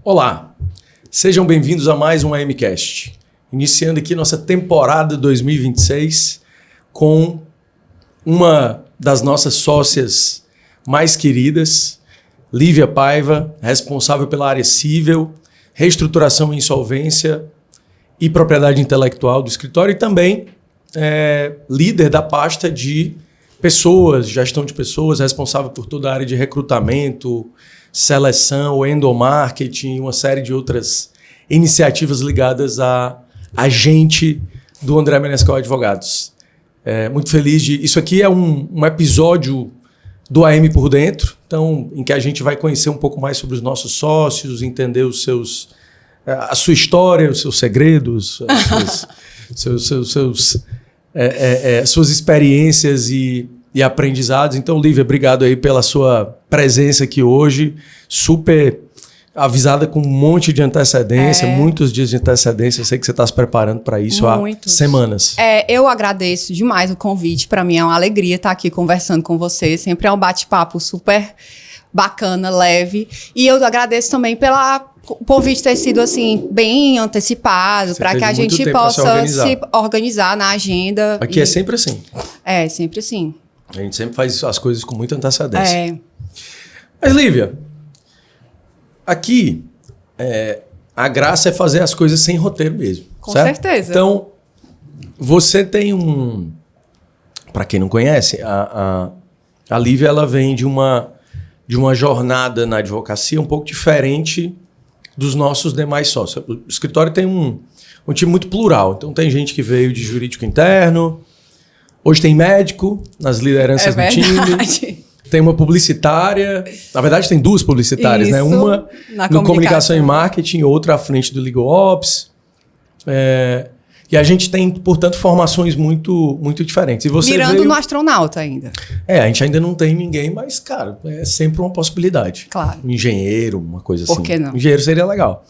Olá, sejam bem-vindos a mais um AMcast. Iniciando aqui nossa temporada 2026 com uma das nossas sócias mais queridas, Lívia Paiva, responsável pela área civil, reestruturação e insolvência e propriedade intelectual do escritório e também líder da pasta de pessoas, gestão de pessoas, responsável por toda a área de recrutamento, seleção, endomarketing, uma série de outras iniciativas ligadas a gente do André Menescal Advogados. Muito feliz de... Isso aqui é um episódio do AM por dentro, então, em que a gente vai conhecer um pouco mais sobre os nossos sócios, entender a sua história, os seus segredos, suas experiências e aprendizados. Então, Lívia, obrigado aí pela sua presença aqui hoje, super avisada com um monte de antecedência, muitos dias de antecedência. Eu sei que você está se preparando para isso há semanas. Eu agradeço demais o convite. Para mim é uma alegria estar aqui conversando com você. Sempre é um bate-papo super bacana, leve. E eu agradeço também pelo convite ter sido assim, bem antecipado, para que a gente possa se organizar na agenda. Aqui é sempre assim. É, sempre assim. A gente sempre faz as coisas com muita antecedência. Mas, Lívia, aqui a graça é fazer as coisas sem roteiro mesmo. Com certo? certeza. Então, você tem Para quem não conhece, a Lívia ela vem de uma jornada na advocacia um pouco diferente dos nossos demais sócios. O escritório tem um time muito plural. Então, tem gente que veio de jurídico interno. Hoje tem médico nas lideranças do time. Tem uma publicitária. Na verdade, tem duas publicitárias, né? Uma no comunicação e marketing, outra à frente do Legal Ops. E a gente tem, portanto, formações muito, muito diferentes. E você mirando no astronauta ainda. A gente ainda não tem ninguém, mas, cara, é sempre uma possibilidade. Claro. Um engenheiro, uma coisa assim. Por que não? Engenheiro seria legal.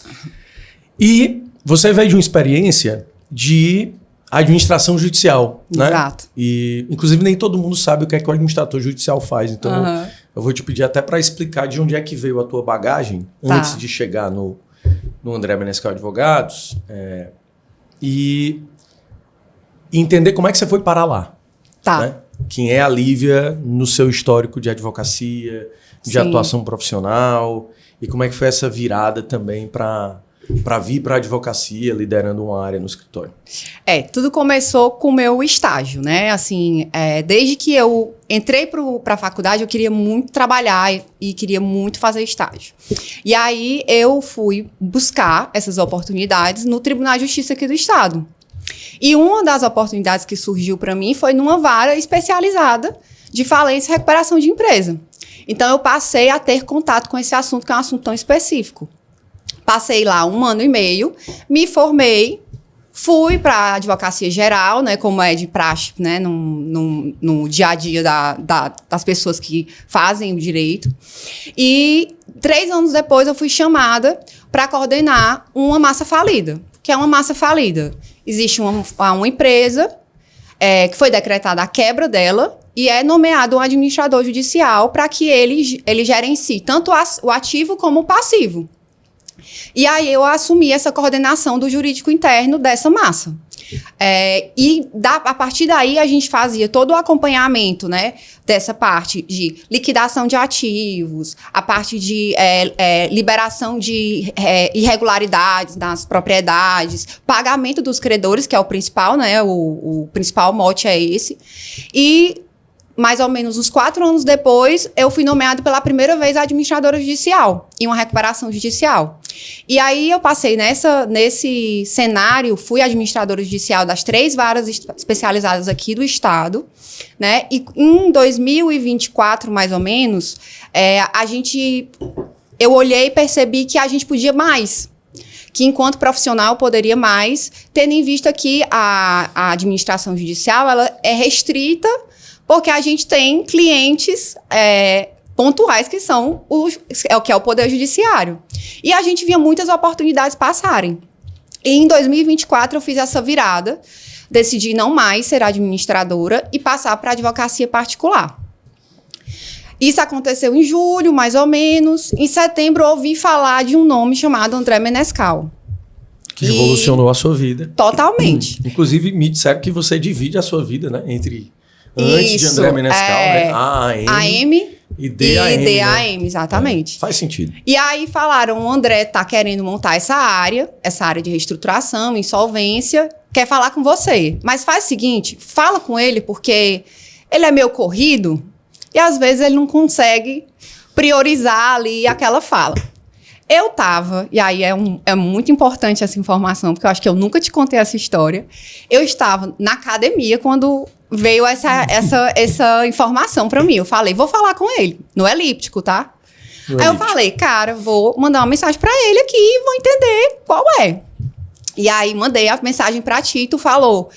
E você veio de uma experiência de administração judicial, né? Exato. E, inclusive, nem todo mundo sabe o que é que o administrador judicial faz. Então, eu vou te pedir até para explicar de onde é que veio a tua bagagem antes de chegar no André Menescal Advogados e entender como é que você foi parar lá. Tá. Né? Quem é a Lívia no seu histórico de advocacia, de atuação profissional e como é que foi essa virada também para vir para a advocacia, liderando uma área no escritório. Tudo começou com o meu estágio, né? Assim, desde que eu entrei para a faculdade, eu queria muito trabalhar e queria muito fazer estágio. E aí, eu fui buscar essas oportunidades no Tribunal de Justiça aqui do Estado. E uma das oportunidades que surgiu para mim foi numa vara especializada de falência e recuperação de empresa. Então, eu passei a ter contato com esse assunto, que é um assunto tão específico. Passei lá 1 ano e meio, me formei, fui para a advocacia geral, né, como é de praxe, né, no dia a dia das pessoas que fazem o direito. E 3 anos depois eu fui chamada para coordenar uma massa falida. O que é uma massa falida? Existe uma empresa que foi decretada a quebra dela e é nomeado um administrador judicial para que ele gerencie tanto o ativo como o passivo. E aí eu assumi essa coordenação do jurídico interno dessa massa. A partir daí a gente fazia todo o acompanhamento, né, dessa parte de liquidação de ativos, a parte de liberação de irregularidades nas propriedades, pagamento dos credores, que é o principal, né, o principal mote é esse. E mais ou menos uns 4 anos depois, eu fui nomeada pela primeira vez administradora judicial, em uma recuperação judicial. E aí eu passei nesse cenário, fui administradora judicial das 3 varas especializadas aqui do Estado, né? E em 2024, mais ou menos, eu olhei e percebi que a gente podia mais. Que enquanto profissional poderia mais, tendo em vista que a administração judicial ela é restrita, porque a gente tem clientes pontuais que são que é o Poder Judiciário. E a gente via muitas oportunidades passarem. E em 2024 eu fiz essa virada, decidi não mais ser administradora e passar para a advocacia particular. Isso aconteceu em julho, mais ou menos. Em setembro, eu ouvi falar de um nome chamado André Menescal. Que revolucionou a sua vida. Totalmente. Inclusive, me disseram que você divide a sua vida, né? Entre antes de André Menescal, né? AM e DAM. DAM, exatamente. Faz sentido. E aí falaram, o André tá querendo montar essa área de reestruturação, insolvência, quer falar com você. Mas faz o seguinte, fala com ele, porque ele é meio corrido e às vezes ele não consegue priorizar ali aquela fala. Eu tava, e aí é muito importante essa informação, porque eu acho que eu nunca te contei essa história. Eu estava na academia quando veio essa informação pra mim. Eu falei, vou falar com ele, no elíptico, tá? Aí eu falei, cara, vou mandar uma mensagem pra ele aqui e vou entender qual é. E aí mandei a mensagem pra ti e tu falou,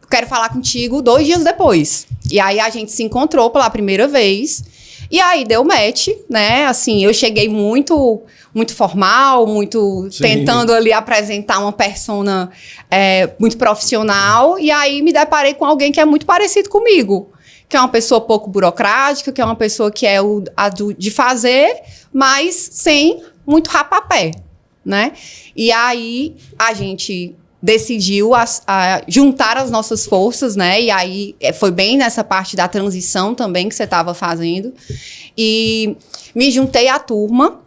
quero falar contigo 2 dias depois. E aí a gente se encontrou pela primeira vez. E aí deu match, né? Assim, eu cheguei muito formal, tentando ali apresentar uma persona muito profissional. E aí me deparei com alguém que é muito parecido comigo. Que é uma pessoa pouco burocrática, que é uma pessoa que é de fazer, mas sem muito rapapé, né? E aí a gente decidiu juntar as nossas forças, né? E aí foi bem nessa parte da transição também que você estava fazendo. E me juntei à turma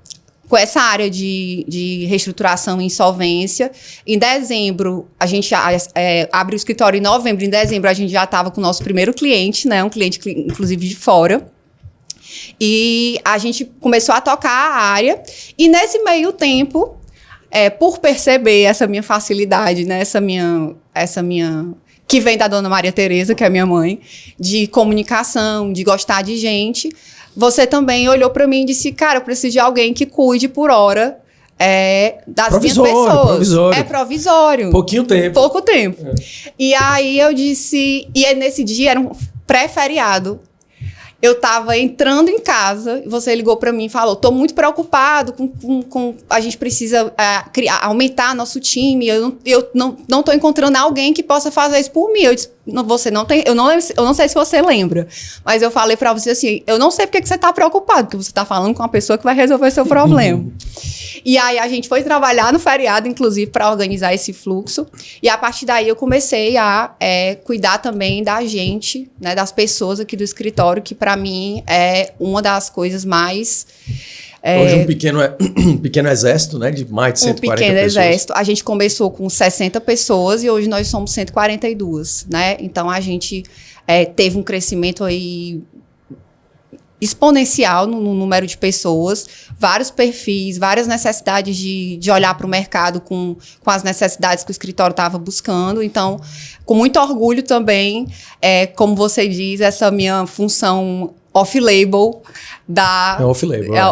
com essa área de reestruturação e insolvência. Em dezembro, a gente abre o escritório em novembro. Em dezembro, a gente já estava com o nosso primeiro cliente, né? Um cliente, inclusive, de fora. E a gente começou a tocar a área. E nesse meio tempo, por perceber essa minha facilidade, né? Essa minha que vem da Dona Maria Tereza, que é minha mãe, de comunicação, de gostar de gente, você também olhou para mim e disse, cara, eu preciso de alguém que cuide por hora das minhas pessoas. Provisório. É provisório. Pouco tempo. E aí eu disse, nesse dia era um pré-feriado. Eu tava entrando em casa, você ligou para mim e falou, tô muito preocupado com a gente precisa aumentar nosso time, eu não tô encontrando alguém que possa fazer isso por mim. Eu disse, eu não sei se você lembra, mas eu falei para você assim, eu não sei porque que você tá preocupado, porque você tá falando com uma pessoa que vai resolver seu problema. E aí a gente foi trabalhar no feriado, inclusive, para organizar esse fluxo. E a partir daí eu comecei a cuidar também da gente, né, das pessoas aqui do escritório, que para mim é uma das coisas mais... Hoje um pequeno exército, né, de mais de 140 pessoas. Um pequeno exército. A gente começou com 60 pessoas e hoje nós somos 142, né? Então a gente teve um crescimento aí exponencial no número de pessoas, vários perfis, várias necessidades de olhar para o mercado com as necessidades que o escritório estava buscando. Então, com muito orgulho também, como você diz, essa minha função off-label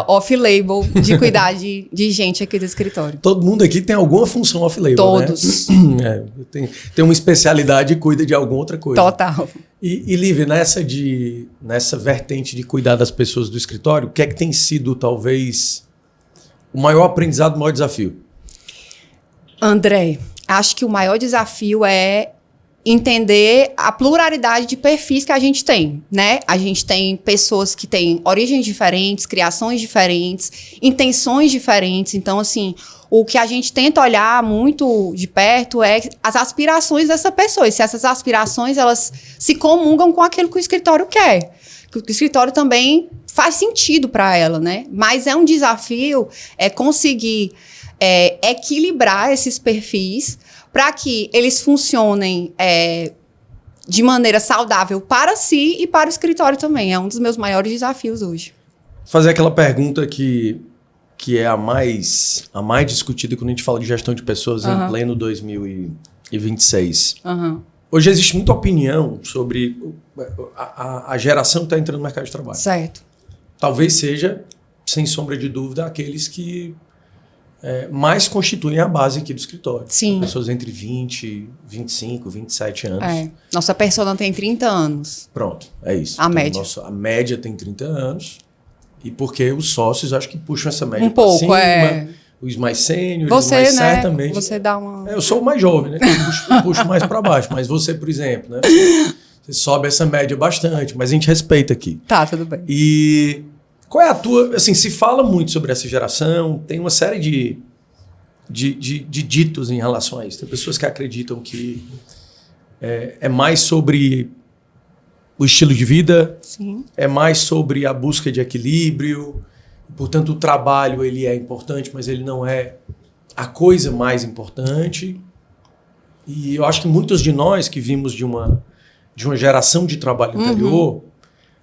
off-label de cuidar de gente aqui do escritório. Todo mundo aqui tem alguma função off-label, todos, né? Tem uma especialidade e cuida de alguma outra coisa. Total. E Lívia, nessa vertente de cuidar das pessoas do escritório, o que é que tem sido, talvez, o maior aprendizado, o maior desafio? André, acho que o maior desafio é entender a pluralidade de perfis que a gente tem, né? A gente tem pessoas que têm origens diferentes, criações diferentes, intenções diferentes. Então, assim, o que a gente tenta olhar muito de perto é as aspirações dessa pessoa. E se essas aspirações, elas se comungam com aquilo que o escritório quer. Que o escritório também faz sentido para ela, né? Mas é um desafio conseguir equilibrar esses perfis para que eles funcionem de maneira saudável para si e para o escritório também. É um dos meus maiores desafios hoje. Fazer aquela pergunta que é a mais discutida quando a gente fala de gestão de pessoas em pleno 2026. Hoje existe muita opinião sobre a geração que está entrando no mercado de trabalho. Certo. Talvez seja, sem sombra de dúvida, aqueles que mais constituem a base aqui do escritório. Sim. Pessoas entre 20, 25, 27 anos. Nossa persona tem 30 anos. Pronto, é isso. A média. A média tem 30 anos. E porque os sócios, acho que puxam essa média um pouco, cima, os mais sêniores, você, mais né? certamente. Você dá uma... Eu sou o mais jovem, né? Eu puxo mais para baixo. Mas você, por exemplo, né? Você sobe essa média bastante, mas a gente respeita aqui. Tá, tudo bem. E qual é a tua... Assim, se fala muito sobre essa geração, tem uma série de ditos em relação a isso. Tem pessoas que acreditam que é mais sobre o estilo de vida, Sim. é mais sobre a busca de equilíbrio, portanto o trabalho ele é importante, mas ele não é a coisa mais importante. E eu acho que muitos de nós que vimos de uma geração de trabalho anterior,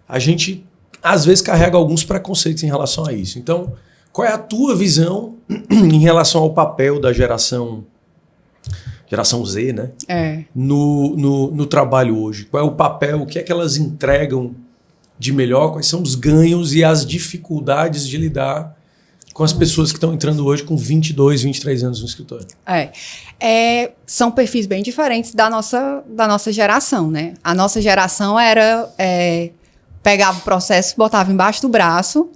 a gente às vezes carrega alguns preconceitos em relação a isso. Então, qual é a tua visão em relação ao papel da geração Z, né? No trabalho hoje? Qual é o papel, o que é que elas entregam de melhor, quais são os ganhos e as dificuldades de lidar com as pessoas que estão entrando hoje com 22, 23 anos no escritório? São perfis bem diferentes da nossa geração, né? A nossa geração pegava o processo, botava embaixo do braço,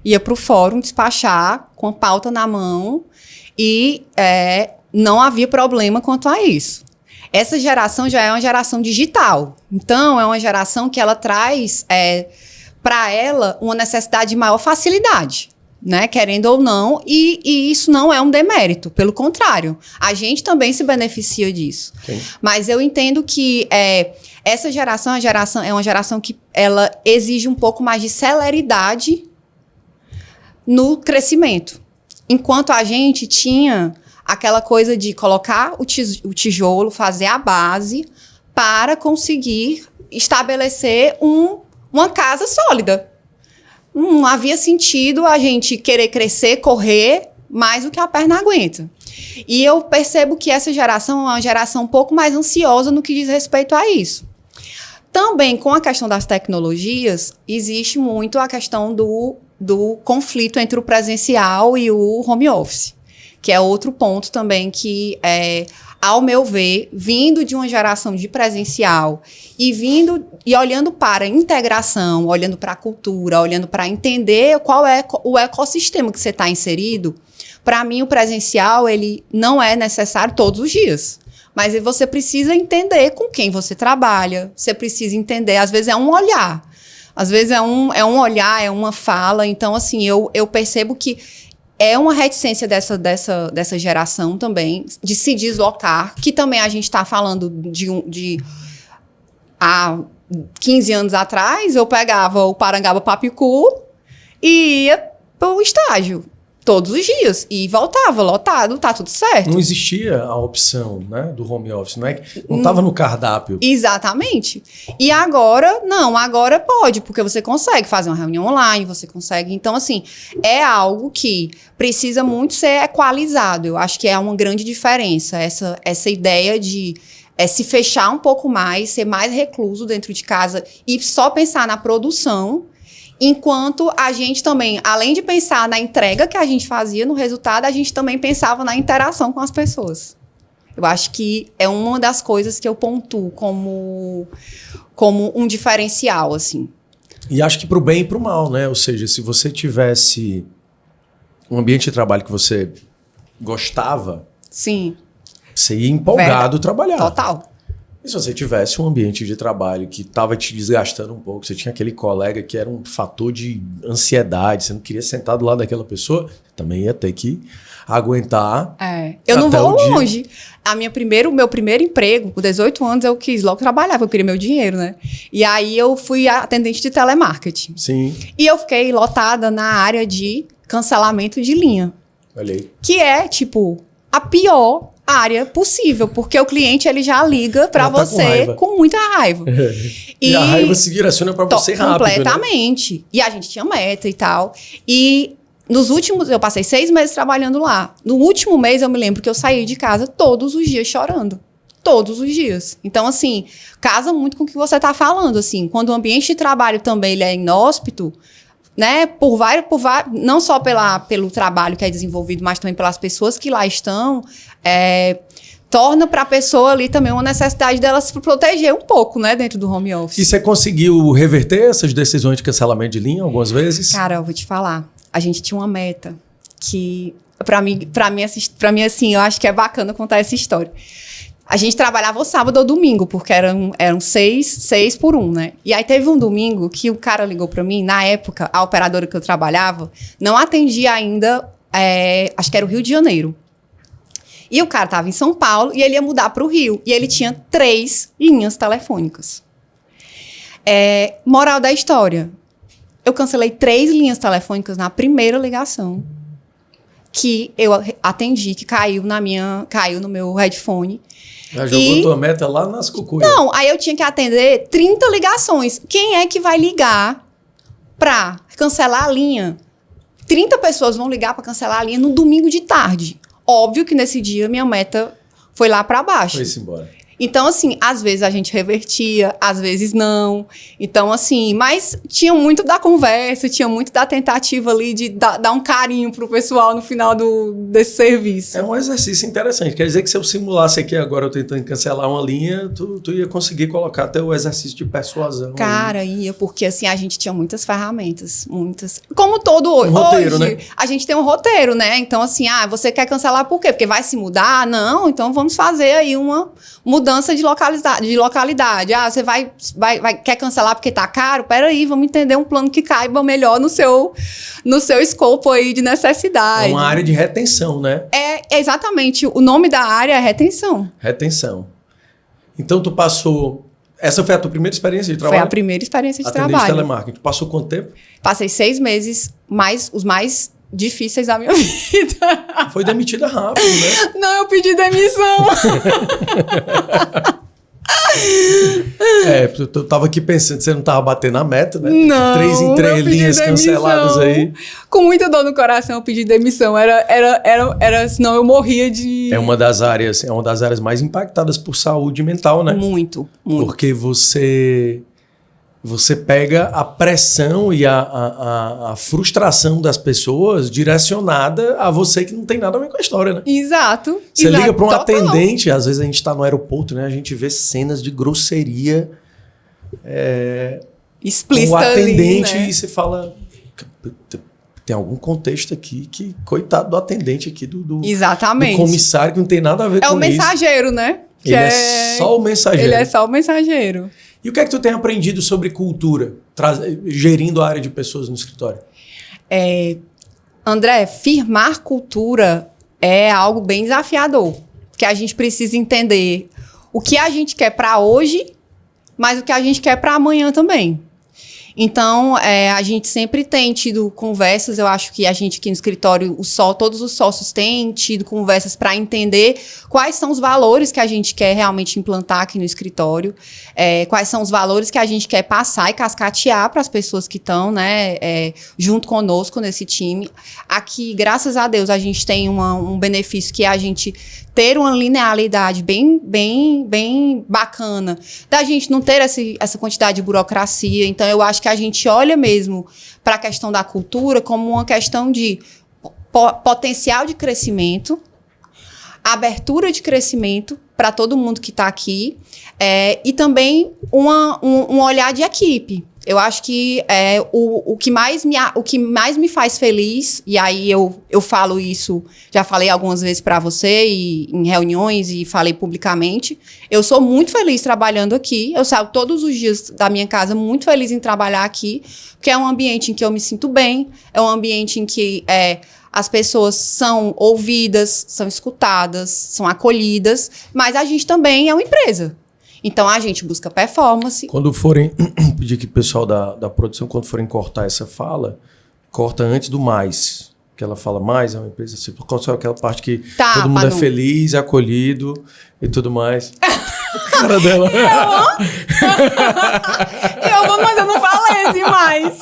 ia para o fórum despachar com a pauta na mão e não havia problema quanto a isso. Essa geração já é uma geração digital. Então, é uma geração que ela traz para ela uma necessidade de maior facilidade, né? Querendo ou não, e isso não é um demérito, pelo contrário. A gente também se beneficia disso. Sim. Mas eu entendo que essa geração é uma geração que ela exige um pouco mais de celeridade no crescimento. Enquanto a gente tinha aquela coisa de colocar o tijolo, fazer a base para conseguir estabelecer uma casa sólida. Não havia sentido a gente querer crescer, correr mais do que a perna aguenta. E eu percebo que essa geração é uma geração um pouco mais ansiosa no que diz respeito a isso. Também, com a questão das tecnologias, existe muito a questão do conflito entre o presencial e o home office, que é outro ponto também que, ao meu ver, vindo de uma geração de presencial e olhando para a integração, olhando para a cultura, olhando para entender qual é o ecossistema que você está inserido, para mim o presencial ele não é necessário todos os dias. Mas você precisa entender com quem você trabalha, você precisa entender, às vezes é um olhar, às vezes é um olhar, é uma fala. Então, assim, eu percebo que é uma reticência dessa geração também, de se deslocar, que também a gente está falando de há 15 anos atrás, eu pegava o Parangaba Papicu e ia para o estágio todos os dias e voltava lotado, tá tudo certo. Não existia a opção, né, do home office, não estava no cardápio. Exatamente. E agora, não, agora pode, porque você consegue fazer uma reunião online, você consegue. Então, assim, é algo que precisa muito ser equalizado. Eu acho que é uma grande diferença, essa ideia de se fechar um pouco mais, ser mais recluso dentro de casa e só pensar na produção. Enquanto a gente também, além de pensar na entrega que a gente fazia, no resultado, a gente também pensava na interação com as pessoas. Eu acho que é uma das coisas que eu pontuo como um diferencial, assim. E acho que para o bem e para o mal, né? Ou seja, se você tivesse um ambiente de trabalho que você gostava, sim, você ia empolgado trabalhar. Total. E se você tivesse um ambiente de trabalho que estava te desgastando um pouco, você tinha aquele colega que era um fator de ansiedade, você não queria sentar do lado daquela pessoa, também ia ter que aguentar. Eu não vou longe. Meu primeiro emprego, com 18 anos, eu quis logo trabalhar, porque eu queria meu dinheiro, né? E aí eu fui atendente de telemarketing. Sim. E eu fiquei lotada na área de cancelamento de linha. Olha aí. Que é, tipo, a pior área possível, porque o cliente ele já liga para você com muita raiva. E a raiva se direciona para você rápido. Completamente. Né? E a gente tinha meta e tal. E eu passei 6 meses trabalhando lá. No último mês eu me lembro que eu saí de casa todos os dias chorando. Todos os dias. Então, assim, casa muito com o que você está falando. Assim, quando o ambiente de trabalho também ele é inóspito, né, não só pelo trabalho que é desenvolvido, mas também pelas pessoas que lá estão, torna para a pessoa ali também uma necessidade dela se proteger um pouco, né, dentro do home office. E você conseguiu reverter essas decisões de cancelamento de linha algumas vezes? Cara, eu vou te falar, a gente tinha uma meta que, para mim assim, eu acho que é bacana contar essa história. A gente trabalhava o sábado ou domingo, porque eram 6 por 1, né? E aí teve um domingo que o cara ligou pra mim, na época, a operadora que eu trabalhava, não atendia ainda, acho que era o Rio de Janeiro. E o cara tava em São Paulo e ele ia mudar pro Rio. E ele tinha 3 linhas telefônicas. Moral da história. Eu cancelei 3 linhas telefônicas na primeira ligação que eu atendi, que caiu no meu headphone. Já jogou tua meta lá nas cucuias. Não, aí eu tinha que atender 30 ligações. Quem é que vai ligar pra cancelar a linha? 30 pessoas vão ligar pra cancelar a linha no domingo de tarde. Óbvio que nesse dia minha meta foi lá pra baixo. Foi-se embora. Então, assim, às vezes a gente revertia, às vezes não. Então, assim, mas tinha muito da conversa, tinha muito da tentativa ali de dar um carinho pro pessoal no final desse serviço. É um exercício interessante. Quer dizer que se eu simulasse aqui agora, eu tentando cancelar uma linha, tu ia conseguir colocar até o exercício de persuasão. Cara, ia, porque assim, a gente tinha muitas ferramentas, muitas. Como todo hoje. Um roteiro, hoje, né? A gente tem um roteiro, né? Então, assim, você quer cancelar por quê? Porque vai se mudar? Não, então vamos fazer aí uma mudança de localidade. Você quer cancelar porque tá caro? Peraí, vamos entender um plano que caiba melhor no seu escopo aí de necessidade. É uma área de retenção, né? Exatamente. O nome da área é retenção. Retenção. Então, tu passou... Essa foi a tua primeira experiência de trabalho? Foi a primeira experiência de Atendente trabalho. telemarketing. Tu passou quanto tempo? Passei 6 meses, os mais difíceis da minha vida. Foi demitida rápido, né? Não, eu pedi demissão. Eu tava aqui pensando, você não tava batendo a meta, né? Não, 3 em 3 linhas canceladas aí. Com muita dor no coração eu pedi demissão. Senão eu morria de... É uma das áreas mais impactadas por saúde mental, né? Muito. Porque você pega a pressão e a frustração das pessoas direcionada a você que não tem nada a ver com a história, né? Exato. Você liga para um atendente, às vezes a gente tá no aeroporto, né? A gente vê cenas de grosseria explícita com o atendente ali, né? E você fala... Tem algum contexto aqui que... Coitado do atendente aqui, do comissário que não tem nada a ver com isso. É o mensageiro, né? Ele é só o mensageiro. Ele é só o mensageiro. E o que é que tu tem aprendido sobre cultura, gerindo a área de pessoas no escritório? André, firmar cultura é algo bem desafiador. Porque a gente precisa entender o que a gente quer para hoje, mas o que a gente quer para amanhã também. Então, a gente sempre tem tido conversas, eu acho que a gente aqui no escritório, todos os sócios têm tido conversas para entender quais são os valores que a gente quer realmente implantar aqui no escritório, quais são os valores que a gente quer passar e cascatear para as pessoas que estão, né, junto conosco nesse time. Aqui, graças a Deus, a gente tem um benefício que é a gente ter uma linearidade bem bacana, da gente não ter essa quantidade de burocracia. Então, eu acho que a gente olha mesmo para a questão da cultura como uma questão de potencial de crescimento, abertura de crescimento para todo mundo que está aqui, e também um olhar de equipe. Eu acho que o que mais me faz feliz, e aí eu falo isso, já falei algumas vezes para você em reuniões e falei publicamente, eu sou muito feliz trabalhando aqui, eu saio todos os dias da minha casa muito feliz em trabalhar aqui, porque é um ambiente em que eu me sinto bem, é um ambiente em que as pessoas são ouvidas, são escutadas, são acolhidas, mas a gente também é uma empresa. Então, a gente busca performance. Quando forem, pedir que o pessoal da produção, quando forem cortar essa fala, corta antes do mais. Que ela fala mais, é uma empresa assim, só aquela parte que todo mundo é feliz, acolhido e tudo mais. Cara dela. Eu amo, mas eu não falei assim mais.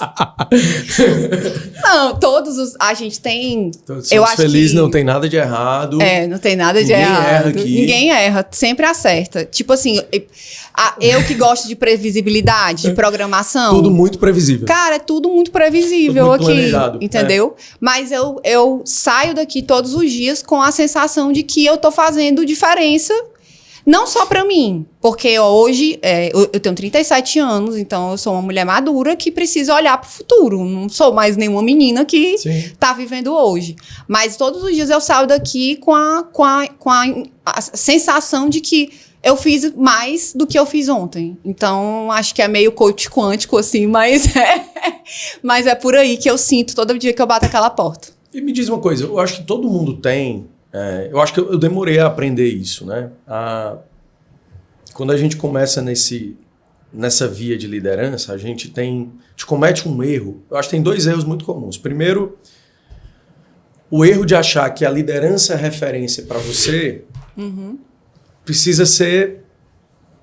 Não, a gente tem... Todos somos felizes, não tem nada de errado. Não tem nada de errado. Ninguém erra aqui. Ninguém erra, sempre acerta. Tipo assim, eu que gosto de previsibilidade, de programação. Tudo muito previsível. Cara, é tudo muito previsível tudo muito aqui. Planejado, entendeu? Mas eu saio daqui todos os dias com a sensação de que eu tô fazendo diferença Não só para mim, porque hoje eu tenho 37 anos, então eu sou uma mulher madura que precisa olhar para o futuro. Não sou mais nenhuma menina que está vivendo hoje. Mas todos os dias eu saio daqui com a sensação de que eu fiz mais do que eu fiz ontem. Então, acho que é meio coach quântico, assim, mas é por aí que eu sinto todo dia que eu bato aquela porta. E me diz uma coisa, eu acho que todo mundo tem... eu acho que eu demorei a aprender isso, né? Quando a gente começa nessa via de liderança, a gente comete um erro. Eu acho que tem 2 erros muito comuns. Primeiro, o erro de achar que a liderança é referência para você... precisa ser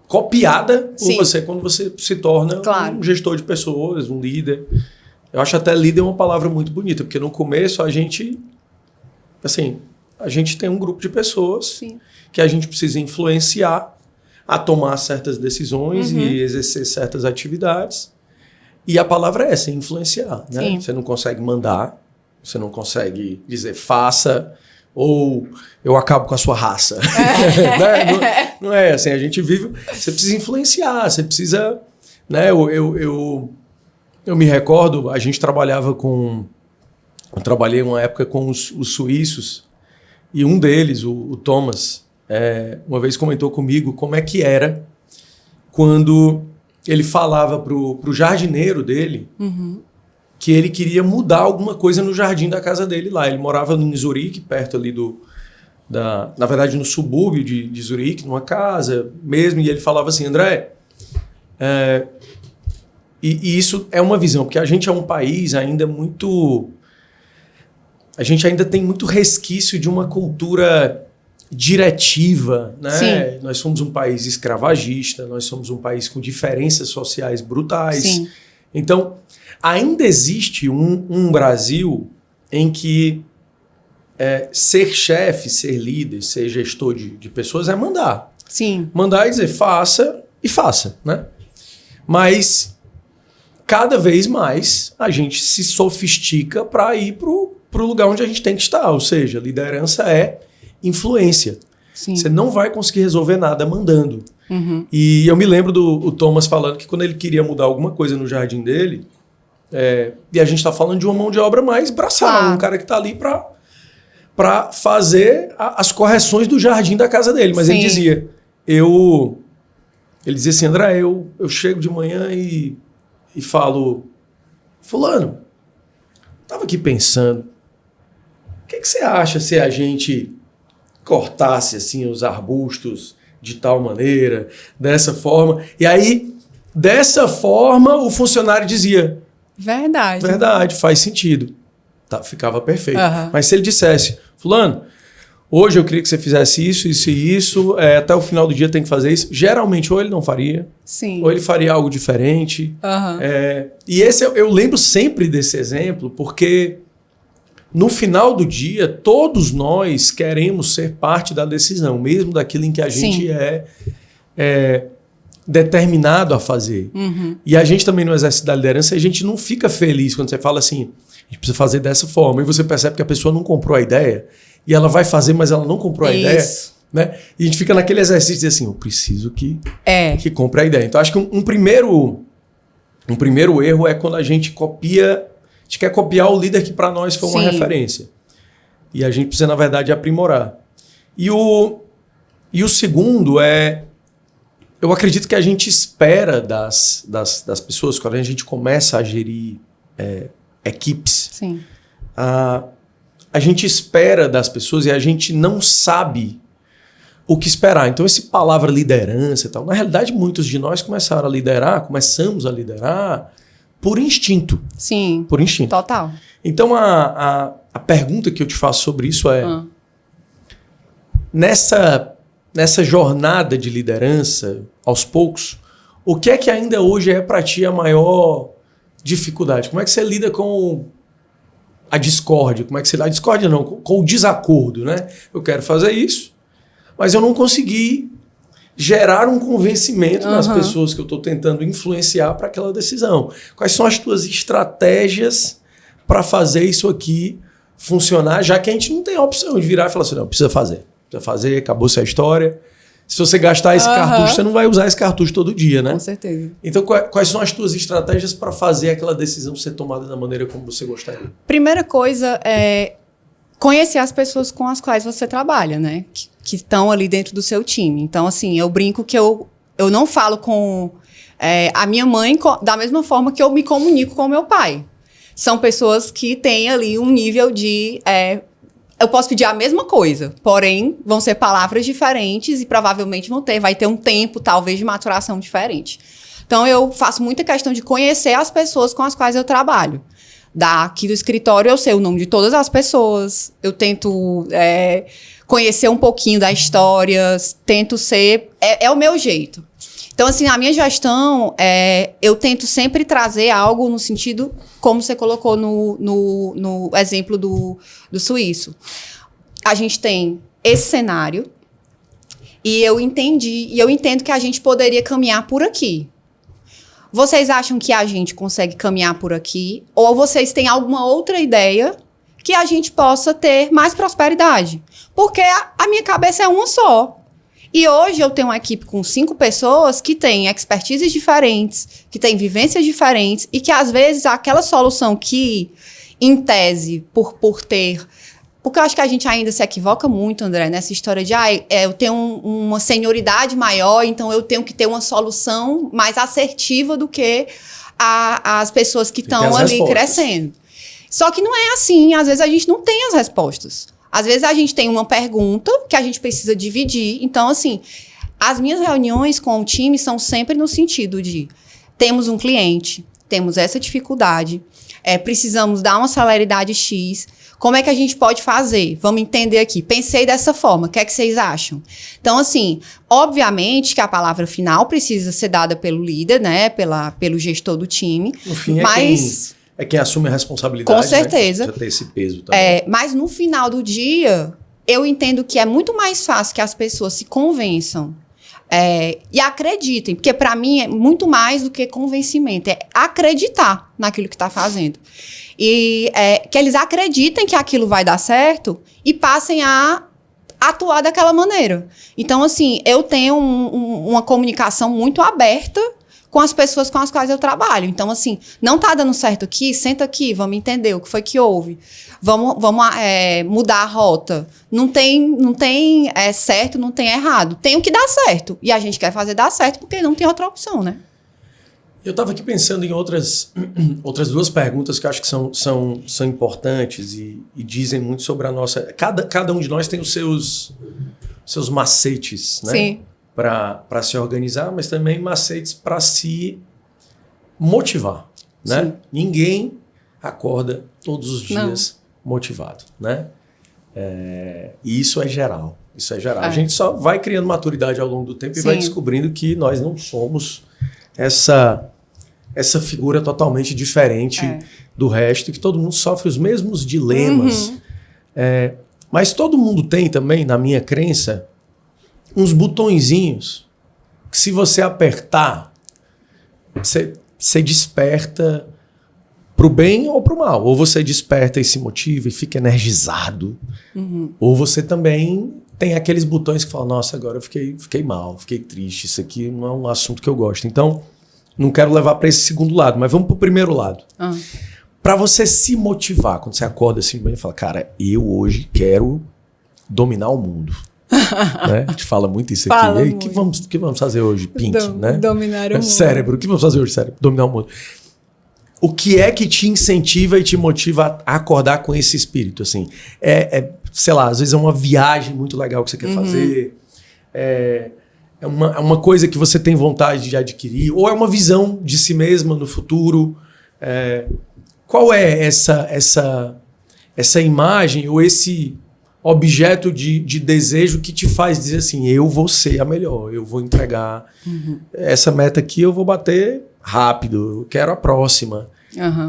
copiada por você quando você se torna um gestor de pessoas, um líder. Eu acho até líder uma palavra muito bonita, porque no começo a gente tem um grupo de pessoas que a gente precisa influenciar a tomar certas decisões e exercer certas atividades. E a palavra é essa, influenciar. Né? Você não consegue mandar, você não consegue dizer faça, ou eu acabo com a sua raça. Né? Não é assim, a gente vive... Você precisa influenciar, você precisa... Né? Eu me recordo, a gente trabalhava com... Eu trabalhei uma época com os suíços, e um deles, o Thomas, uma vez comentou comigo como é que era quando ele falava pro jardineiro dele... que ele queria mudar alguma coisa no jardim da casa dele lá. Ele morava em Zurique, perto ali na verdade, no subúrbio de Zurique, numa casa mesmo, e ele falava assim, André, e isso é uma visão, porque a gente é um país ainda muito... A gente ainda tem muito resquício de uma cultura diretiva, né? Nós somos um país escravagista, nós somos um país com diferenças sociais brutais. Então, ainda existe um Brasil em que ser chefe, ser líder, ser gestor de pessoas é mandar. Mandar e dizer faça e faça, né? Mas cada vez mais a gente se sofistica para ir pro lugar onde a gente tem que estar. Ou seja, liderança é influência. Você não vai conseguir resolver nada mandando. E eu me lembro do Thomas falando que quando ele queria mudar alguma coisa no jardim dele, e a gente está falando de uma mão de obra mais braçal, um cara que está ali para fazer as correções do jardim da casa dele. Mas ele dizia, ele dizia assim, André, eu chego de manhã e falo, fulano, estava aqui pensando, o que você acha se a gente cortasse assim os arbustos de tal maneira, dessa forma? E aí, dessa forma, o funcionário dizia... Verdade, faz sentido. Tá, ficava perfeito. Mas se ele dissesse, fulano, hoje eu queria que você fizesse isso, isso e isso, até o final do dia tem que fazer isso, geralmente ou ele não faria, ou ele faria algo diferente. E esse eu lembro sempre desse exemplo, porque no final do dia, todos nós queremos ser parte da decisão, mesmo daquilo em que a gente é determinado a fazer. E a gente também no exercício da liderança, a gente não fica feliz quando você fala assim, a gente precisa fazer dessa forma, e você percebe que a pessoa não comprou a ideia, e ela vai fazer, mas ela não comprou a ideia. Né? E a gente fica naquele exercício de assim, eu preciso que compre a ideia. Então acho que um primeiro erro é quando a gente copia, a gente quer copiar o líder que para nós foi uma referência. E a gente precisa, na verdade, aprimorar. E o segundo é, eu acredito que a gente espera das pessoas, quando a gente começa a gerir equipes, a gente espera das pessoas e a gente não sabe o que esperar. Então, essa palavra liderança e tal, na realidade, muitos de nós começamos a liderar por instinto. Por instinto. Total. Então, a pergunta que eu te faço sobre isso é, nessa jornada de liderança, aos poucos, o que é que ainda hoje é para ti a maior dificuldade? Como é que você lida com a discórdia? Como é que você lida? A discórdia não, com o desacordo, né? Eu quero fazer isso, mas eu não consegui gerar um convencimento nas pessoas que eu estou tentando influenciar para aquela decisão. Quais são as tuas estratégias para fazer isso aqui funcionar, já que a gente não tem a opção de virar e falar assim, não, precisa fazer, acabou-se a história. Se você gastar esse cartucho, você não vai usar esse cartucho todo dia, né? Com certeza. Então, quais são as tuas estratégias para fazer aquela decisão ser tomada da maneira como você gostaria? Primeira coisa é conhecer as pessoas com as quais você trabalha, né? Que estão ali dentro do seu time. Então, assim, eu brinco que eu não falo com a minha mãe da mesma forma que eu me comunico com o meu pai. São pessoas que têm ali um nível de... eu posso pedir a mesma coisa, porém vão ser palavras diferentes e provavelmente vai ter um tempo, talvez, de maturação diferente. Então, eu faço muita questão de conhecer as pessoas com as quais eu trabalho. Daqui do escritório, eu sei o nome de todas as pessoas, eu tento conhecer um pouquinho da história, tento ser... É o meu jeito. Então, assim, a minha gestão, eu tento sempre trazer algo no sentido, como você colocou no exemplo do suíço. A gente tem esse cenário e eu entendo que a gente poderia caminhar por aqui. Vocês acham que a gente consegue caminhar por aqui? Ou vocês têm alguma outra ideia que a gente possa ter mais prosperidade? Porque a minha cabeça é uma só. E hoje eu tenho uma equipe com 5 pessoas que têm expertises diferentes, que têm vivências diferentes e que, às vezes, aquela solução que, em tese, por ter... Porque eu acho que a gente ainda se equivoca muito, André, nessa história de eu tenho uma senioridade maior, então eu tenho que ter uma solução mais assertiva do que as pessoas que estão ali crescendo. Só que não é assim, às vezes a gente não tem as respostas. Às vezes a gente tem uma pergunta que a gente precisa dividir. Então, assim, as minhas reuniões com o time são sempre no sentido de temos um cliente, temos essa dificuldade, precisamos dar uma celeridade X. Como é que a gente pode fazer? Vamos entender aqui. Pensei dessa forma. O que é que vocês acham? Então, assim, obviamente que a palavra final precisa ser dada pelo líder, né? Pelo gestor do time. No fim, mas... é quem assume a responsabilidade. Com certeza. Né? Já ter esse peso também. Mas no final do dia, eu entendo que é muito mais fácil que as pessoas se convençam e acreditem. Porque, para mim, é muito mais do que convencimento. É acreditar naquilo que está fazendo. E que eles acreditem que aquilo vai dar certo e passem a atuar daquela maneira. Então, assim, eu tenho uma comunicação muito aberta com as pessoas com as quais eu trabalho. Então, assim, não tá dando certo aqui, senta aqui, vamos entender o que foi que houve. Vamos mudar a rota. Não tem certo, não tem errado. Tem o que dar certo. E a gente quer fazer dar certo porque não tem outra opção, né? Eu estava aqui pensando em outras 2 perguntas que eu acho que são importantes e dizem muito sobre a nossa... Cada um de nós tem os seus macetes, né? Sim. Para se organizar, mas também macetes para se motivar, né? Sim. Ninguém acorda todos os dias motivado, né? E isso é geral. Isso é geral. A gente só vai criando maturidade ao longo do tempo e vai descobrindo que nós não somos essa figura totalmente diferente do resto, que todo mundo sofre os mesmos dilemas. Uhum. Mas todo mundo tem também, na minha crença, uns botõezinhos que, se você apertar, você desperta pro bem ou pro mal. Ou você desperta e se motiva e fica energizado. Uhum. Ou você também tem aqueles botões que falam, nossa, agora eu fiquei mal, fiquei triste, isso aqui não é um assunto que eu gosto. Então, não quero levar para esse segundo lado, mas vamos pro primeiro lado. Para você se motivar, quando você acorda assim de manhã e fala, cara, eu hoje quero dominar o mundo. Né? A gente fala muito isso aqui. E aí, o que vamos fazer hoje? Pink, né? Dominar o mundo. Cérebro, o que vamos fazer hoje, cérebro? Dominar o mundo. O que é que te incentiva e te motiva a acordar com esse espírito? Assim, sei lá, às vezes é uma viagem muito legal que você quer fazer. É uma coisa que você tem vontade de adquirir. Ou é uma visão de si mesma no futuro. Qual é essa imagem ou esse objeto de desejo que te faz dizer assim, eu vou ser a melhor, eu vou entregar essa meta aqui, eu vou bater rápido, eu quero a próxima.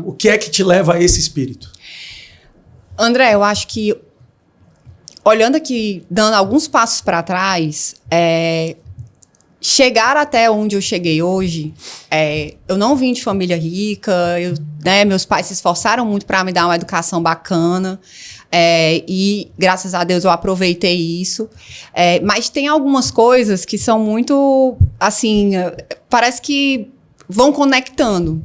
O que é que te leva a esse espírito? André, eu acho que, olhando aqui, dando alguns passos para trás, chegar até onde eu cheguei hoje, eu não vim de família rica, meus pais se esforçaram muito para me dar uma educação bacana, e graças a Deus eu aproveitei isso. Mas tem algumas coisas que são muito, assim, parece que vão conectando.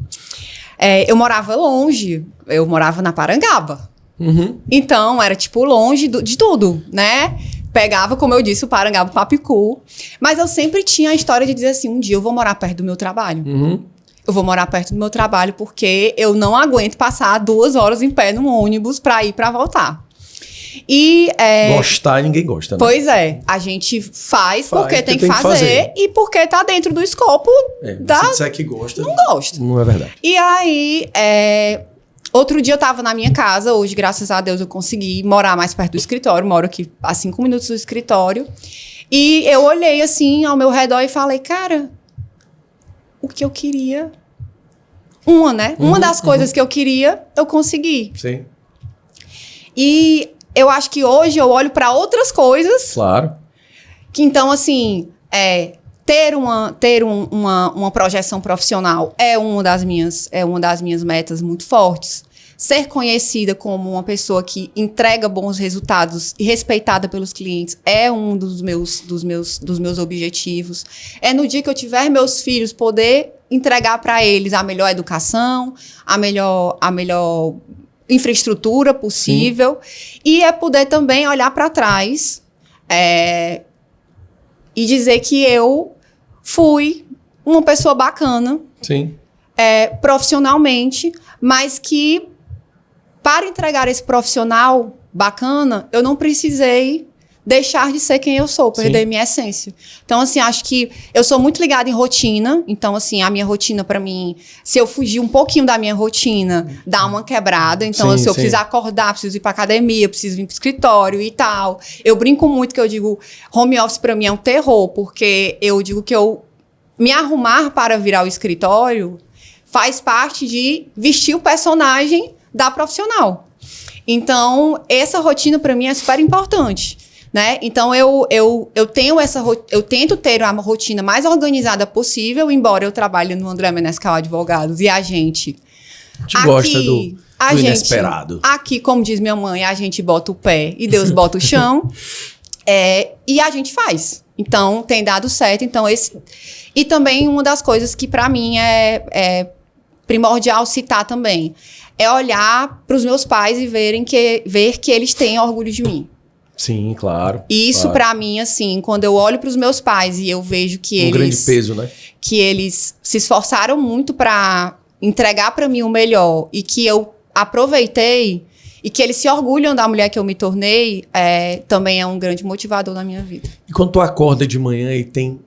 Eu morava longe, eu morava na Parangaba. Uhum. Então, era, tipo, longe de tudo, né? Pegava, como eu disse, o Parangaba, o Papicu. Mas eu sempre tinha a história de dizer assim, um dia eu vou morar perto do meu trabalho. Uhum. Eu vou morar perto do meu trabalho porque eu não aguento passar 2 horas em pé num ônibus pra ir pra voltar. E, gostar, ninguém gosta, né? Pois é. A gente faz porque tem que fazer e porque tá dentro do escopo Se disser que gosta... Não gosta. Não é verdade. E aí... Outro dia eu tava na minha casa, hoje, graças a Deus, eu consegui morar mais perto do escritório, moro aqui a 5 minutos do escritório. E eu olhei assim ao meu redor e falei, cara, o que eu queria... Uma das coisas que eu queria, eu consegui. Sim. E eu acho que hoje eu olho para outras coisas. Claro. Que então, assim, ter uma projeção profissional é uma das minhas metas muito fortes. Ser conhecida como uma pessoa que entrega bons resultados e respeitada pelos clientes é um dos meus objetivos. No dia que eu tiver meus filhos, poder entregar para eles a melhor educação, a melhor infraestrutura possível. Sim. E poder também olhar para trás e dizer que eu fui uma pessoa bacana. Sim. Profissionalmente, mas que para entregar esse profissional bacana, eu não precisei deixar de ser quem eu sou, perder minha essência. Então, assim, acho que eu sou muito ligada em rotina. Então, assim, a minha rotina, para mim, se eu fugir um pouquinho da minha rotina, dá uma quebrada. Então, se eu precisar acordar, preciso ir pra academia, preciso vir pro escritório e tal. Eu brinco muito que eu digo, home office para mim é um terror, porque eu digo que eu me arrumar para vir ao escritório faz parte de vestir o personagem da profissional. Então, essa rotina para mim é super importante. Né? Então, eu tento ter uma rotina mais organizada possível, embora eu trabalhe no André Menescal Advogados e a gente gosta do inesperado. Aqui, como diz minha mãe, a gente bota o pé e Deus bota o chão. E a gente faz. Então, tem dado certo. Então, e também uma das coisas que para mim é primordial citar também é olhar para os meus pais e ver que eles têm orgulho de mim. Sim, claro. E isso, pra mim, assim, quando eu olho pros meus pais e eu vejo que eles... grande peso, né? Que eles se esforçaram muito pra entregar pra mim o melhor e que eu aproveitei e que eles se orgulham da mulher que eu me tornei, também é um grande motivador na minha vida. E quando tu acorda de manhã e tem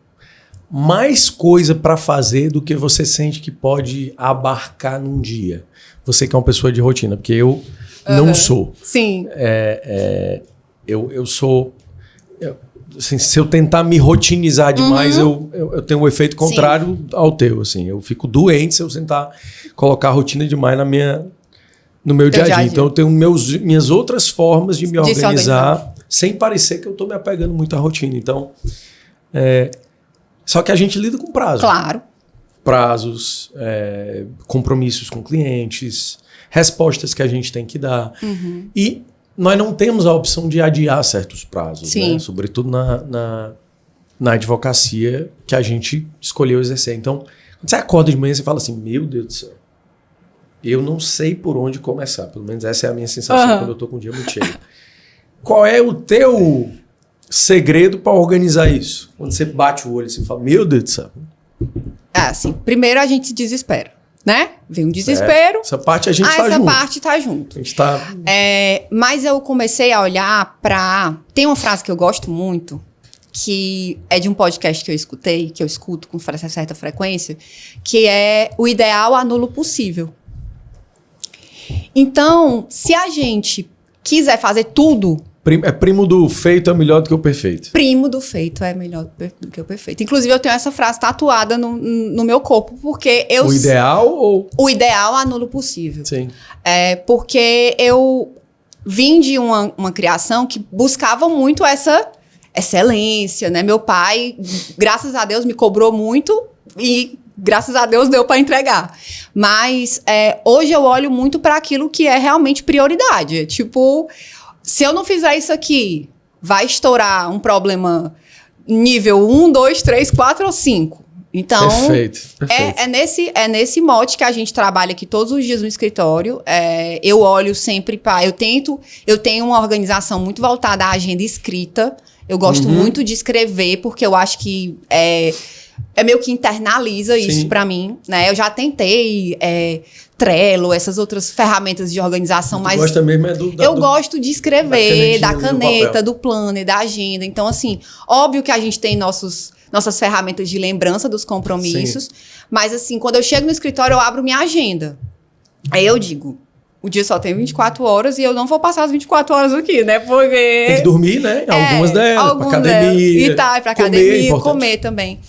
mais coisa pra fazer do que você sente que pode abarcar num dia? Você que é uma pessoa de rotina, porque eu não sou. Sim. Eu sou... assim, se eu tentar me rotinizar demais, eu tenho um efeito contrário ao teu. Assim, eu fico doente se eu tentar colocar rotina demais no meu dia a dia. Então, eu tenho minhas outras formas de me organizar sem parecer que eu estou me apegando muito à rotina. Então, só que a gente lida com prazo. Claro. Prazos, compromissos com clientes, respostas que a gente tem que dar. E nós não temos a opção de adiar certos prazos, né? Sobretudo na advocacia que a gente escolheu exercer. Então, quando você acorda de manhã, você fala assim, meu Deus do céu, eu não sei por onde começar. Pelo menos essa é a minha sensação quando eu estou com o dia muito cheio. Qual é o teu segredo para organizar isso? Quando você bate o olho e fala, meu Deus do céu. Assim, primeiro a gente se desespera. Né? Vem um desespero. Essa parte a gente tá junto. Essa parte tá junto. A gente tá... mas eu comecei a olhar pra... Tem uma frase que eu gosto muito, que é de um podcast que eu escutei, que eu escuto com certa frequência, que é o ideal anula o possível. Então, se a gente quiser fazer tudo... Primo do feito é melhor do que o perfeito. Primo do feito é melhor do que o perfeito. Inclusive, eu tenho essa frase tatuada no meu corpo, porque eu... O ideal ou... O ideal anula o possível. Sim. Porque eu vim de uma criação que buscava muito excelência, né? Meu pai, graças a Deus, me cobrou muito e graças a Deus deu para entregar. Mas hoje eu olho muito para aquilo que é realmente prioridade. Tipo, se eu não fizer isso aqui, vai estourar um problema nível 1, 2, 3, 4 ou 5. Então, perfeito. É nesse mote que a gente trabalha aqui todos os dias no escritório. Eu olho sempre para... Eu tenho uma organização muito voltada à agenda escrita. Eu gosto muito de escrever, porque eu acho que meio que internaliza isso para mim, né? Eu já tentei Trello, essas outras ferramentas de organização, mas... Gosta mesmo eu gosto de escrever, da caneta, do planner, da agenda. Então, assim, óbvio que a gente tem nossas ferramentas de lembrança dos compromissos, mas, assim, quando eu chego no escritório, eu abro minha agenda. Aí eu digo... O dia só tem 24 horas e eu não vou passar as 24 horas aqui, né? Porque... Tem que dormir, né? Algumas delas, pra academia. E tá, pra academia, comer também.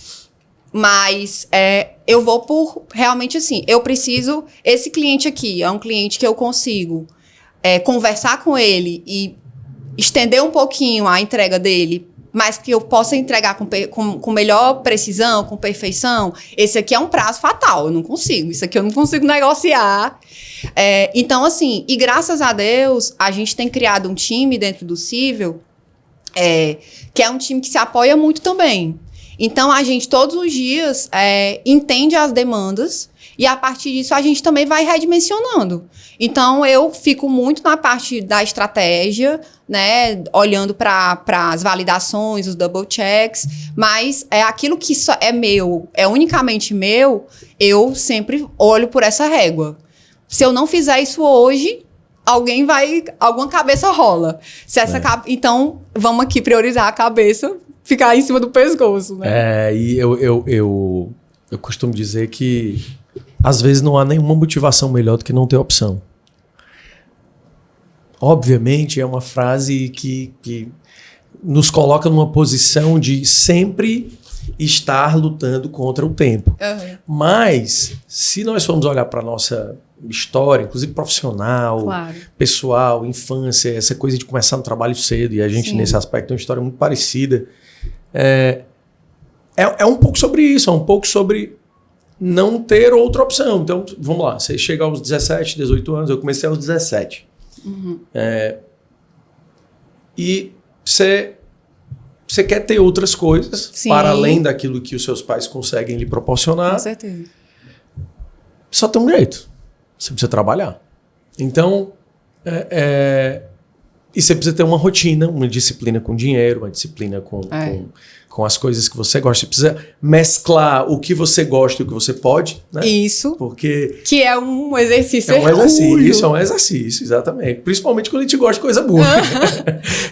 Mas eu vou por... Realmente, assim, eu preciso... Esse cliente aqui é um cliente que eu consigo conversar com ele e estender um pouquinho a entrega dele, mas que eu possa entregar com melhor precisão, com perfeição. Esse aqui é um prazo fatal, eu não consigo. Isso aqui eu não consigo negociar. Então, assim, e graças a Deus, a gente tem criado um time dentro do Cível, que é um time que se apoia muito também. Então, a gente, todos os dias, entende as demandas e, a partir disso, a gente também vai redimensionando. Então, eu fico muito na parte da estratégia, né? Olhando para as validações, os double checks, mas aquilo que só é meu, é unicamente meu, eu sempre olho por essa régua. Se eu não fizer isso hoje, alguma cabeça rola. Então, vamos aqui priorizar a cabeça, ficar em cima do pescoço, né? E eu costumo dizer que às vezes não há nenhuma motivação melhor do que não ter opção. Obviamente é uma frase que nos coloca numa posição de sempre estar lutando contra o tempo. Mas, se nós formos olhar para a nossa história, inclusive profissional, pessoal, infância, essa coisa de começar no trabalho cedo, e a gente nesse aspecto tem uma história muito parecida, é um pouco sobre isso, é um pouco sobre não ter outra opção. Então, vamos lá, você chega aos 17, 18 anos, eu comecei aos 17. E você quer ter outras coisas para além daquilo que os seus pais conseguem lhe proporcionar. Com certeza. Só tem um jeito. Você precisa trabalhar. Então, e você precisa ter uma rotina, uma disciplina com dinheiro, uma disciplina com as coisas que você gosta. Você precisa mesclar o que você gosta e o que você pode, né? Isso. Porque... Que é um exercício. Isso é um exercício, exatamente. Principalmente quando a gente gosta de coisa boa.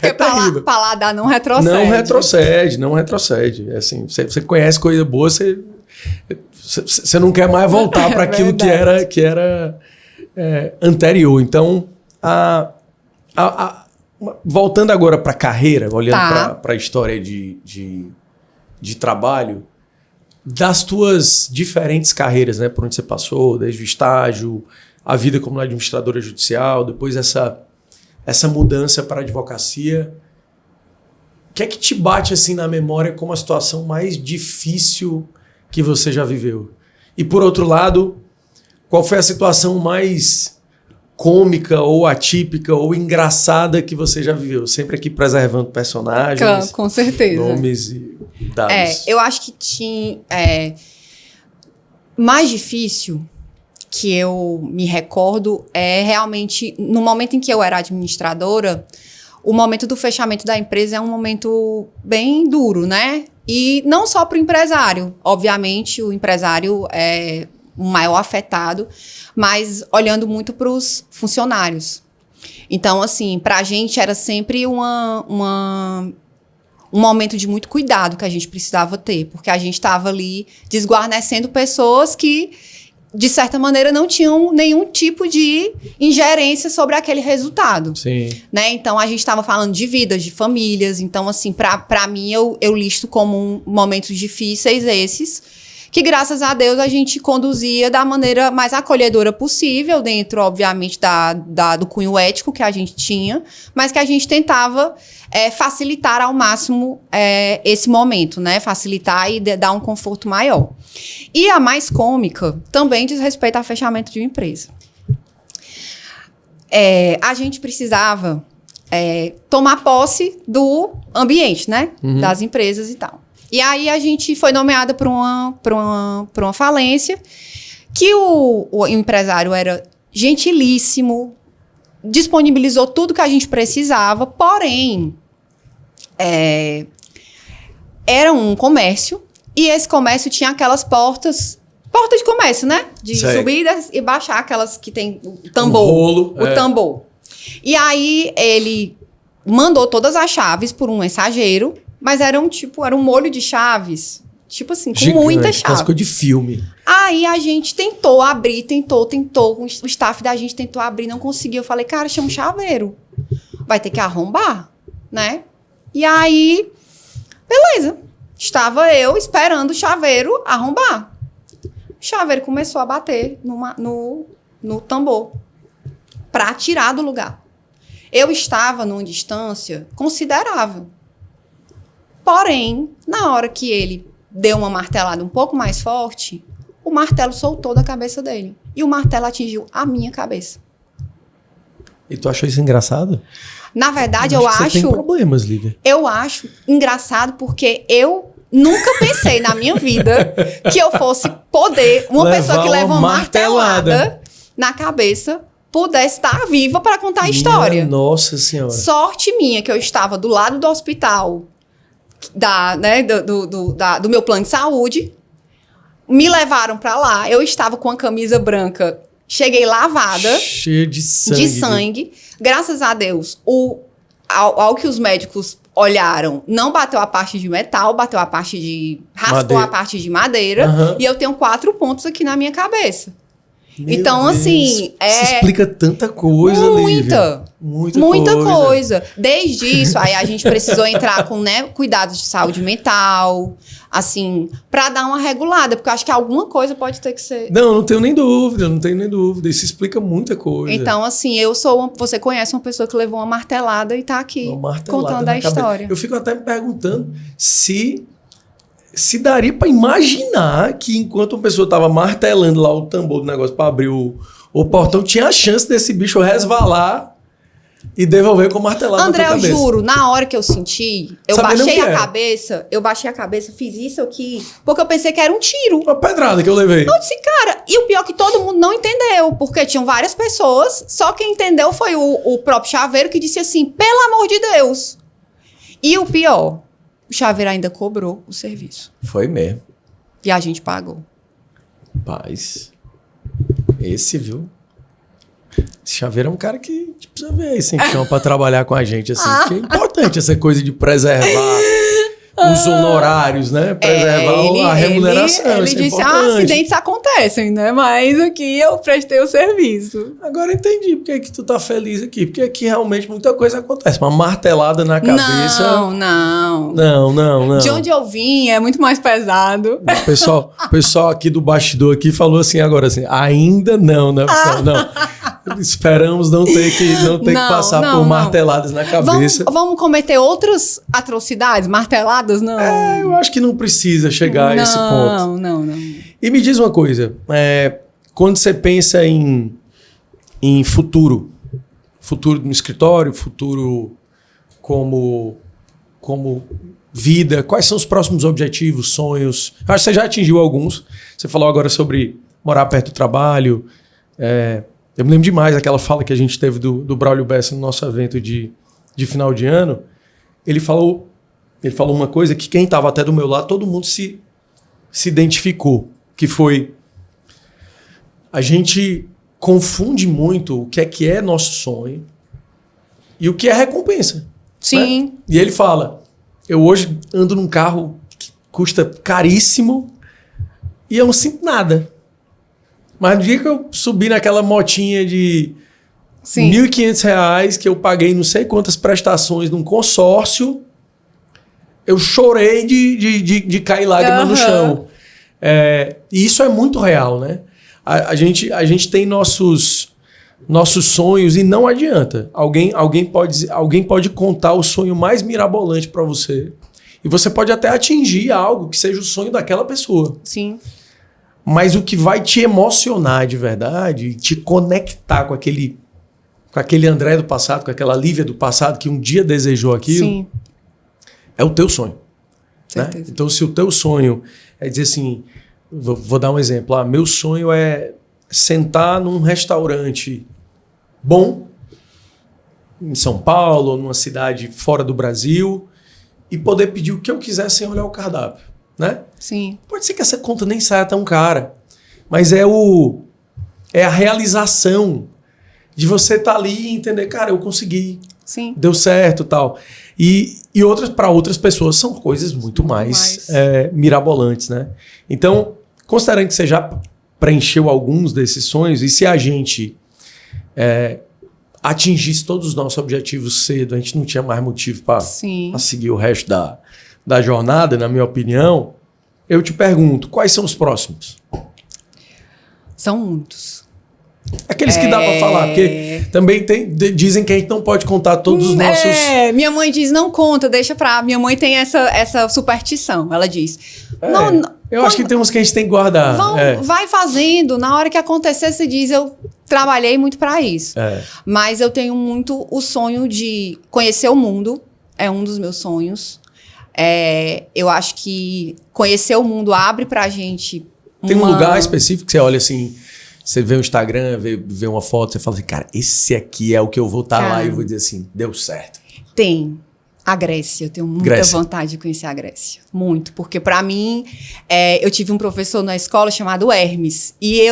Porque paladar não retrocede. Não retrocede. Assim, você conhece coisa boa, você não quer mais voltar para aquilo que era anterior. Então, voltando agora para a carreira, olhando para a história de trabalho, das tuas diferentes carreiras, né, por onde você passou, desde o estágio, a vida como administradora judicial, depois essa mudança para a advocacia, o que é que te bate assim na memória como a situação mais difícil que você já viveu? E por outro lado, qual foi a situação mais cômica ou atípica ou engraçada que você já viveu? Sempre aqui preservando personagens, com certeza, nomes e dados. Eu acho que tinha mais difícil que eu me recordo realmente no momento em que eu era administradora. O momento do fechamento da empresa é um momento bem duro, né? E não só para o empresário. Obviamente, o empresário é o maior afetado, mas olhando muito para os funcionários. Então, assim, para a gente era sempre um momento de muito cuidado que a gente precisava ter, porque a gente estava ali desguarnecendo pessoas que, de certa maneira, não tinham nenhum tipo de ingerência sobre aquele resultado. Sim. Né? Então, a gente estava falando de vidas, de famílias. Então, assim, para mim, eu listo como momentos difíceis esses, que graças a Deus a gente conduzia da maneira mais acolhedora possível, dentro, obviamente, do cunho ético que a gente tinha, mas que a gente tentava facilitar ao máximo esse momento, né? Facilitar e dar um conforto maior. E a mais cômica também diz respeito ao fechamento de uma empresa. A gente precisava tomar posse do ambiente, né? Das empresas e tal. E aí a gente foi nomeada para uma falência, que o empresário era gentilíssimo, disponibilizou tudo que a gente precisava, porém, era um comércio, e esse comércio tinha aquelas portas de comércio, né? De subir e baixar, aquelas que tem o tambor. O tambor. E aí ele mandou todas as chaves por um mensageiro, mas era um molho de chaves, tipo assim, com gigante, muita chave. Casco de filme. Aí a gente tentou abrir, tentou, o staff da gente tentou abrir, não conseguiu. Eu falei, cara, chama um chaveiro, vai ter que arrombar, né? E aí, beleza, estava eu esperando o chaveiro arrombar. O chaveiro começou a bater no tambor para tirar do lugar. Eu estava numa distância considerável. Porém, na hora que ele deu uma martelada um pouco mais forte, o martelo soltou da cabeça dele. E o martelo atingiu a minha cabeça. E tu achou isso engraçado? Na verdade, eu acho... Você tem problemas, Lívia. Eu acho engraçado porque eu nunca pensei na minha vida que eu fosse poder... Uma pessoa que leva uma martelada na cabeça pudesse estar viva para contar a história. Nossa Senhora. Sorte minha que eu estava do lado do hospital, do meu plano de saúde. Me levaram para lá. Eu estava com a camisa branca. Cheguei lavada. Cheia de sangue. De sangue. Graças a Deus, ao que os médicos olharam, não bateu a parte de metal, bateu a parte de... Raspou a parte de madeira. Uhum. E eu tenho 4 pontos aqui na minha cabeça. Meu então, Deus. Assim... Isso explica tanta coisa, Lívia. Muita coisa. Desde isso, aí a gente precisou entrar com, cuidados de saúde mental, assim, pra dar uma regulada, porque eu acho que alguma coisa pode ter que ser... Não tenho nem dúvida. Isso explica muita coisa. Então, assim, você conhece uma pessoa que levou uma martelada e tá aqui contando a história. Eu fico até me perguntando se daria pra imaginar que enquanto uma pessoa tava martelando lá o tambor do negócio pra abrir o portão, tinha a chance desse bicho resvalar e devolver com martelada André, na tua cabeça. Eu juro, na hora que eu senti, eu baixei a cabeça, fiz isso aqui, porque eu pensei que era um tiro. Uma pedrada que eu levei. Eu disse, cara, e o pior é que todo mundo não entendeu, porque tinham várias pessoas, só quem entendeu foi o próprio chaveiro que disse assim, pelo amor de Deus. E o pior, o chaveiro ainda cobrou o serviço. Foi mesmo. E a gente pagou. Paz. Esse, viu? Esse chaveiro é um cara que precisa ver aí, assim, que chama pra trabalhar com a gente, assim. Porque é importante essa coisa de preservar os honorários, né? Preservar a remuneração. Ele disse, acidentes acontecem, né? Mas aqui eu prestei o serviço. Agora entendi porque que tu tá feliz aqui. Porque aqui realmente muita coisa acontece. Uma martelada na cabeça... Não. De onde eu vim é muito mais pesado. O pessoal aqui do bastidor aqui falou assim agora, assim, ainda não, né? Não. Esperamos não ter que passar por marteladas na cabeça. Vamos cometer outras atrocidades? Marteladas, não? Eu acho que não precisa chegar a esse ponto. Não. E me diz uma coisa. Quando você pensa em futuro no escritório, futuro como vida, quais são os próximos objetivos, sonhos? Acho que você já atingiu alguns. Você falou agora sobre morar perto do trabalho. Eu me lembro demais daquela fala que a gente teve do Braulio Bessa no nosso evento de final de ano. Ele falou uma coisa que quem estava até do meu lado, todo mundo se identificou, que foi: a gente confunde muito o que é nosso sonho e o que é recompensa. Sim. Né? E ele fala: eu hoje ando num carro que custa caríssimo e eu não sinto nada. Mas no dia que eu subi naquela motinha de R$1.500 que eu paguei não sei quantas prestações num consórcio, eu chorei de cair lágrima no chão. E isso é muito real, né? A gente tem nossos sonhos e não adianta. Alguém pode contar o sonho mais mirabolante para você e você pode até atingir algo que seja o sonho daquela pessoa. Sim. Mas o que vai te emocionar de verdade, te conectar com aquele André do passado, com aquela Lívia do passado que um dia desejou aquilo, Sim. é o teu sonho. Né? Certeza. Então, se o teu sonho é dizer assim, vou dar um exemplo, meu sonho é sentar num restaurante bom, em São Paulo, ou numa cidade fora do Brasil, e poder pedir o que eu quiser sem olhar o cardápio, né? Sim. Pode ser que essa conta nem saia tão cara, mas é a realização de você estar ali e entender, cara, eu consegui, Sim. deu certo, tal. E para outras pessoas são coisas muito mais mirabolantes, né? Então, considerando que você já preencheu alguns desses sonhos, e se a gente atingisse todos os nossos objetivos cedo, a gente não tinha mais motivo para seguir o resto da jornada, na minha opinião. Eu te pergunto, quais são os próximos? São muitos. Aqueles que dá para falar, porque também dizem que a gente não pode contar todos os nossos... Minha mãe diz, não conta, deixa pra... Minha mãe tem essa superstição, ela diz... Eu acho que tem uns que a gente tem que guardar. Vai fazendo, na hora que acontecer, você diz, eu trabalhei muito para isso. Mas eu tenho muito o sonho de conhecer o mundo, é um dos meus sonhos. Eu acho que conhecer o mundo abre pra gente... Tem um lugar específico que você olha assim... Você vê o Instagram, vê uma foto, você fala assim, cara, esse aqui é o que eu vou estar lá e eu vou dizer assim, deu certo. Tem. A Grécia, eu tenho muita vontade de conhecer a Grécia. Muito. Porque pra mim, eu tive um professor na escola chamado Hermes. E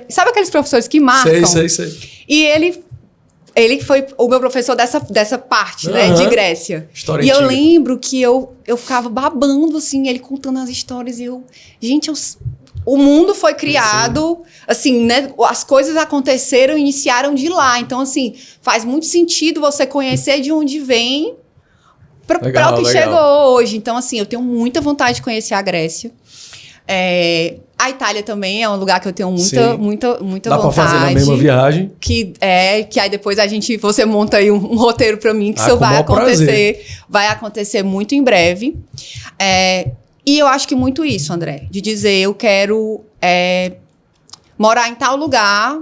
sabe aqueles professores que marcam? Sei. E ele foi o meu professor dessa parte, né, de Grécia. História e antiga. Eu lembro que eu ficava babando, assim, ele contando as histórias e eu... Gente, o mundo foi criado, assim, né? As coisas aconteceram e iniciaram de lá. Então, assim, faz muito sentido você conhecer de onde vem para o que chegou hoje. Então, assim, eu tenho muita vontade de conhecer a Grécia. A Itália também é um lugar que eu tenho muita vontade. Dá para fazer na mesma viagem. Que aí depois você monta aí um roteiro para mim, que isso vai acontecer. Prazer. Vai acontecer muito em breve. E eu acho que muito isso, André, de dizer eu quero morar em tal lugar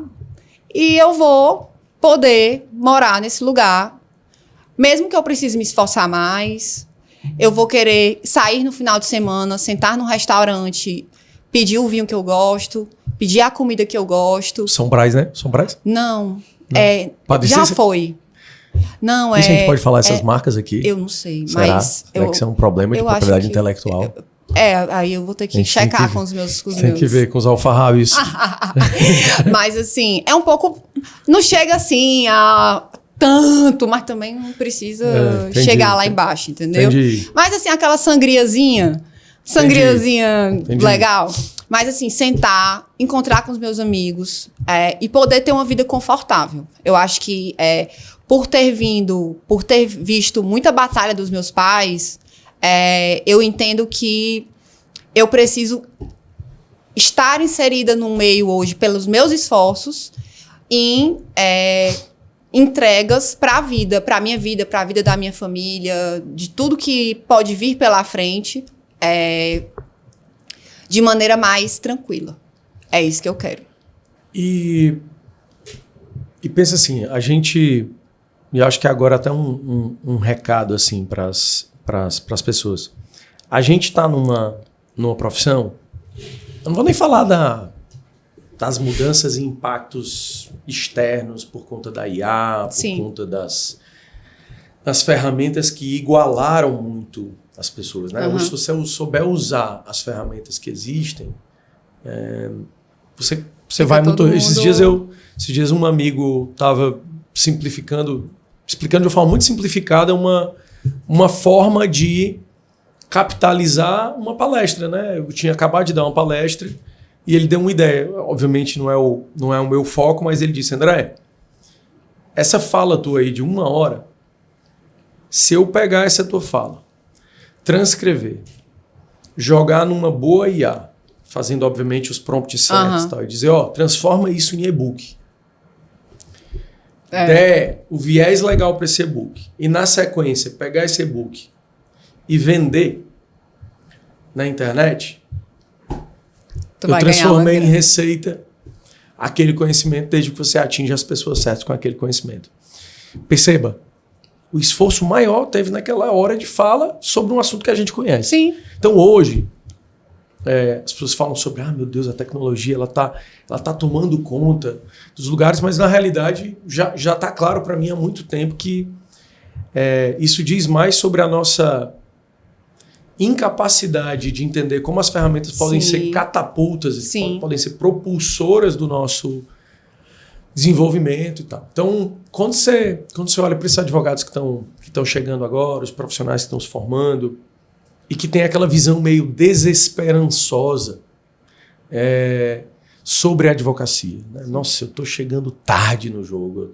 e eu vou poder morar nesse lugar, mesmo que eu precise me esforçar mais, eu vou querer sair no final de semana, sentar num restaurante, pedir o vinho que eu gosto, pedir a comida que eu gosto. São Brás, né? São Brás? Não. Já foi. Não, a gente pode falar essas marcas aqui? Eu não sei, será? mas... Será que isso é um problema de propriedade intelectual? Aí eu vou ter que checar com os meus... Tem que ver com os alfarrábios. Mas assim, é um pouco... Não chega assim a tanto, mas também não precisa chegar lá embaixo, entendeu? Entendi. Mas assim, aquela sangriazinha legal. Mas assim, sentar, encontrar com os meus amigos e poder ter uma vida confortável. Eu acho que por ter visto muita batalha dos meus pais, eu entendo que eu preciso estar inserida no meio hoje pelos meus esforços em entregas para a vida, para a minha vida, para a vida da minha família, de tudo que pode vir pela frente, de maneira mais tranquila. É isso que eu quero. E pensa assim, a gente... E acho que agora até um recado assim para as pessoas. A gente está numa profissão... Eu não vou nem falar das mudanças e impactos externos por conta da IA, por conta das ferramentas que igualaram muito as pessoas, né? Hoje, se você souber usar as ferramentas que existem, você vai muito... Esses dias um amigo estava explicando de uma forma muito simplificada uma forma de capitalizar uma palestra, né? Eu tinha acabado de dar uma palestra e ele deu uma ideia. Obviamente não é o meu foco, mas ele disse, André, essa fala tua aí de 1 hora, se eu pegar essa tua fala, transcrever, jogar numa boa IA, fazendo, obviamente, os prompts certos e tal, e dizer, transforma isso em e-book. Der o viés legal para esse e-book. E, na sequência, pegar esse e-book e vender na internet, eu transformei em receita aquele conhecimento desde que você atinge as pessoas certas com aquele conhecimento. Perceba, o esforço maior teve naquela hora de fala sobre um assunto que a gente conhece. Sim. Então, hoje, as pessoas falam sobre, meu Deus, a tecnologia ela tá tomando conta dos lugares, mas na realidade já está claro para mim há muito tempo que isso diz mais sobre a nossa incapacidade de entender como as ferramentas podem ser catapultas, podem ser propulsoras do nosso desenvolvimento e tal. Então, quando você olha para esses advogados que estão chegando agora, os profissionais que estão se formando, e que tem aquela visão meio desesperançosa sobre a advocacia. Né? Nossa, eu estou chegando tarde no jogo,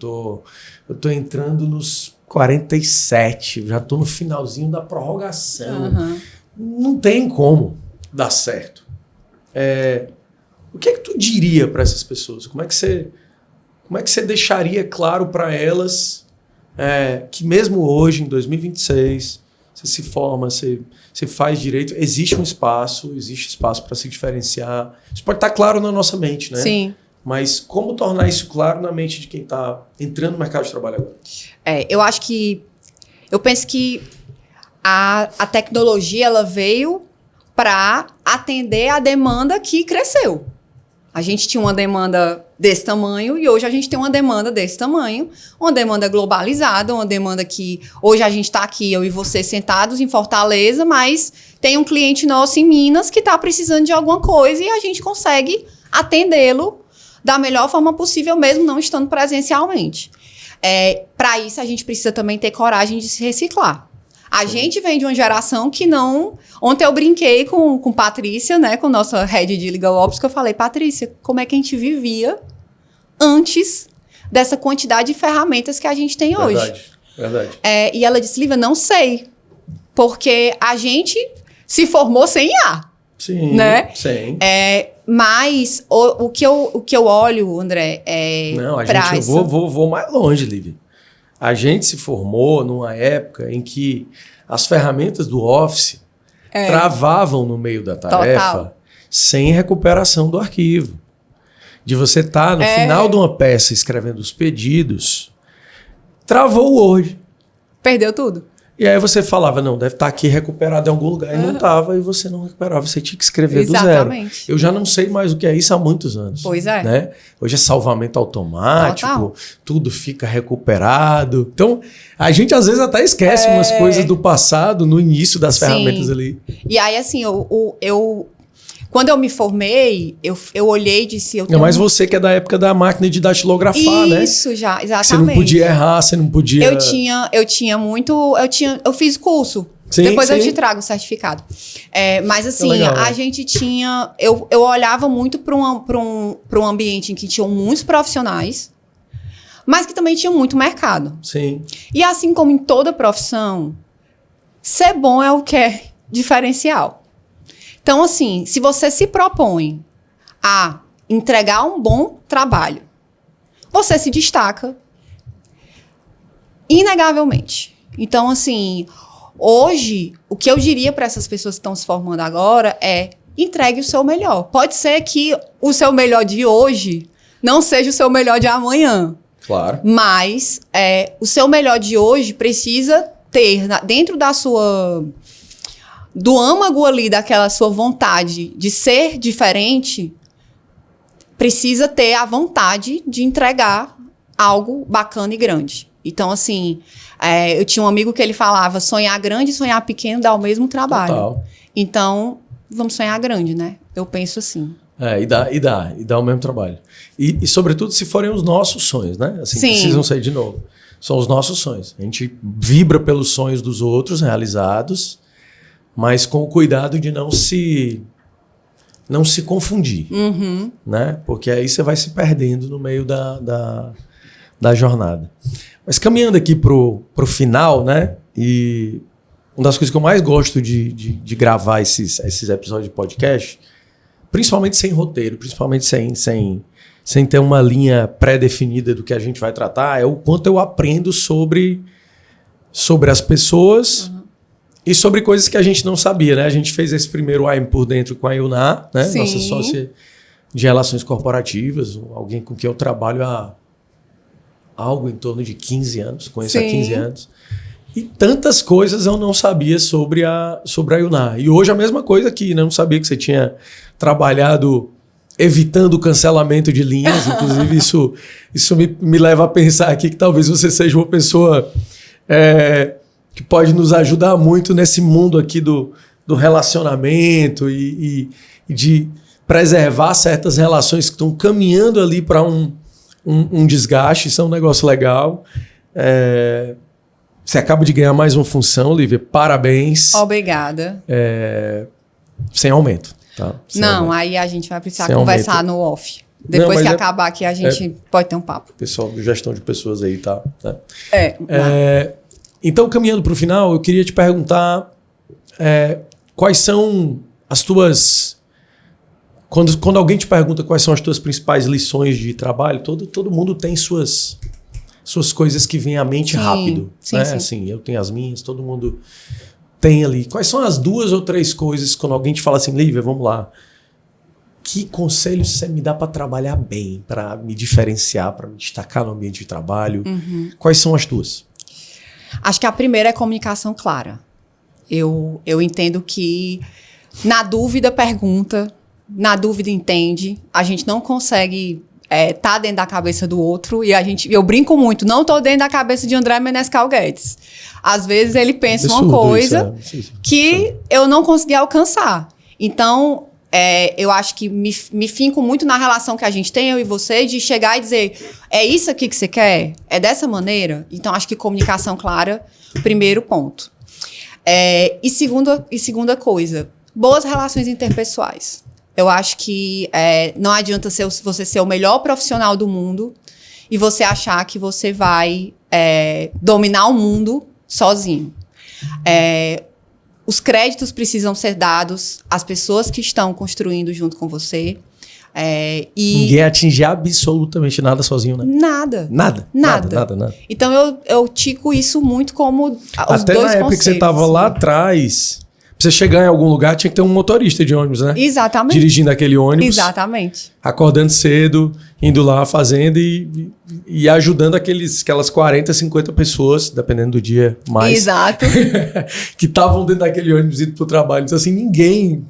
eu tô entrando nos 47, já estou no finalzinho da prorrogação. Não tem como dar certo. O que é que tu diria para essas pessoas? Como é que você deixaria claro para elas que mesmo hoje, em 2026, você se forma, você faz direito, existe espaço para se diferenciar. Isso pode estar claro na nossa mente, né? Sim. Mas como tornar isso claro na mente de quem está entrando no mercado de trabalho agora? Eu penso que a tecnologia ela veio para atender a demanda que cresceu. A gente tinha uma demanda desse tamanho e hoje a gente tem uma demanda desse tamanho, uma demanda globalizada, uma demanda que hoje a gente está aqui, eu e você, sentados em Fortaleza, mas tem um cliente nosso em Minas que está precisando de alguma coisa e a gente consegue atendê-lo da melhor forma possível, mesmo não estando presencialmente. Para isso, a gente precisa também ter coragem de se reciclar. A gente vem de uma geração que não... Ontem eu brinquei com Patrícia, né, com nossa head de Legal Ops, que eu falei, Patrícia, como é que a gente vivia antes dessa quantidade de ferramentas que a gente tem hoje? Verdade. E ela disse, Lívia, não sei, porque a gente se formou sem IA. Sim, né? sim. Mas o que eu olho, André, eu vou mais longe, Lívia. A gente se formou numa época em que as ferramentas do Office travavam no meio da tarefa sem recuperação do arquivo. De você estar no final de uma peça escrevendo os pedidos, travou o Word. Perdeu tudo. E aí você falava, não, deve estar aqui recuperado em algum lugar. E não estava, e você não recuperava. Você tinha que escrever do zero. Eu já não sei mais o que é isso há muitos anos. Pois é. Né? Hoje é salvamento automático, tudo fica recuperado. Então, a gente às vezes até esquece umas coisas do passado no início das ferramentas ali. E aí, assim, quando eu me formei, eu olhei e disse... Mas você que é da época da máquina de datilografar, né? Isso, já, exatamente. Você não podia errar, você não podia... Eu fiz curso. Sim, depois eu te trago o certificado. Mas assim, a gente tinha... Eu olhava muito para um ambiente em que tinham muitos profissionais, mas que também tinha muito mercado. Sim. E assim como em toda profissão, ser bom é o que é diferencial. Então, assim, se você se propõe a entregar um bom trabalho, você se destaca inegavelmente. Então, assim, hoje, o que eu diria para essas pessoas que estão se formando agora é entregue o seu melhor. Pode ser que o seu melhor de hoje não seja o seu melhor de amanhã. Claro. Mas o seu melhor de hoje precisa ter, dentro da sua... do âmago ali, daquela sua vontade de ser diferente, precisa ter a vontade de entregar algo bacana e grande. Então, assim, eu tinha um amigo que ele falava, sonhar grande e sonhar pequeno dá o mesmo trabalho. Total. Então, vamos sonhar grande, né? Eu penso assim. E dá o mesmo trabalho. E sobretudo, se forem os nossos sonhos, né? Assim, Sim. Precisam ser de novo. São os nossos sonhos. A gente vibra pelos sonhos dos outros realizados, mas com o cuidado de não se confundir, né? Porque aí você vai se perdendo no meio da jornada. Mas caminhando aqui pro final, né? E uma das coisas que eu mais gosto de gravar esses episódios de podcast, principalmente sem roteiro, principalmente sem ter uma linha pré-definida do que a gente vai tratar, é o quanto eu aprendo sobre as pessoas e sobre coisas que a gente não sabia, né? A gente fez esse primeiro AM por Dentro com a Ilná, né? Sim. Nossa sócia de relações corporativas, alguém com quem eu trabalho há algo em torno de 15 anos, conheço há 15 anos. E tantas coisas eu não sabia sobre a Ilná. E hoje a mesma coisa aqui, né? Eu não sabia que você tinha trabalhado evitando o cancelamento de linhas. Inclusive, isso me leva a pensar aqui que talvez você seja uma pessoa que pode nos ajudar muito nesse mundo aqui do relacionamento e de preservar certas relações que estão caminhando ali para um desgaste. Isso é um negócio legal. Você acaba de ganhar mais uma função, Lívia. Parabéns. Obrigada. Sem aumento. Tá? Não, aí a gente vai precisar conversar no off. Depois que acabar aqui, a gente pode ter um papo. Pessoal de gestão de pessoas aí, tá? Então, caminhando para o final, eu queria te perguntar quais são as tuas... Quando alguém te pergunta quais são as tuas principais lições de trabalho, todo mundo tem suas coisas que vêm à mente rápido. Sim, né? sim. Assim, eu tenho as minhas, todo mundo tem ali. Quais são as 2 ou 3 coisas quando alguém te fala assim, Lívia, vamos lá. Que conselhos você me dá para trabalhar bem, para me diferenciar, para me destacar no ambiente de trabalho? Quais são as tuas? Acho que a primeira é comunicação clara. Eu entendo que na dúvida pergunta, na dúvida entende. A gente não consegue tá dentro da cabeça do outro e eu brinco muito, não tô dentro da cabeça de André Menescal Guedes. Às vezes ele pensa uma coisa que eu não consegui alcançar. Então, eu acho que me finco muito na relação que a gente tem, eu e você, de chegar e dizer, é isso aqui que você quer? É dessa maneira? Então, acho que comunicação clara, primeiro ponto. E segunda coisa, boas relações interpessoais. Eu acho que não adianta você ser o melhor profissional do mundo e você achar que você vai dominar o mundo sozinho. Os créditos precisam ser dados às pessoas que estão construindo junto com você. Ninguém atinge absolutamente nada sozinho, né? Nada. Então eu tico isso muito como os até dois conceitos. Até na época que você estava lá atrás... Pra você chegar em algum lugar, tinha que ter um motorista de ônibus, né? Exatamente. Dirigindo aquele ônibus. Exatamente. Acordando cedo, indo lá, fazendo e ajudando aquelas 40, 50 pessoas, dependendo do dia mais. Exato. que estavam dentro daquele ônibus indo pro trabalho. Então, assim, ninguém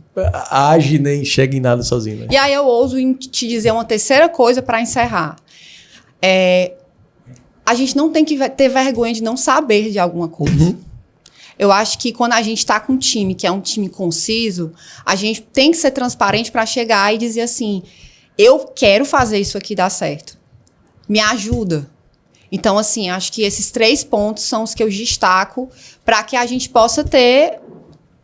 age nem chega em nada sozinho, né? E aí eu ouso te dizer uma terceira coisa para encerrar. A gente não tem que ter vergonha de não saber de alguma coisa. Eu acho que quando a gente está com um time que é um time conciso, a gente tem que ser transparente para chegar e dizer assim, eu quero fazer isso aqui dar certo. Me ajuda. Então, assim, acho que esses 3 pontos são os que eu destaco para que a gente possa ter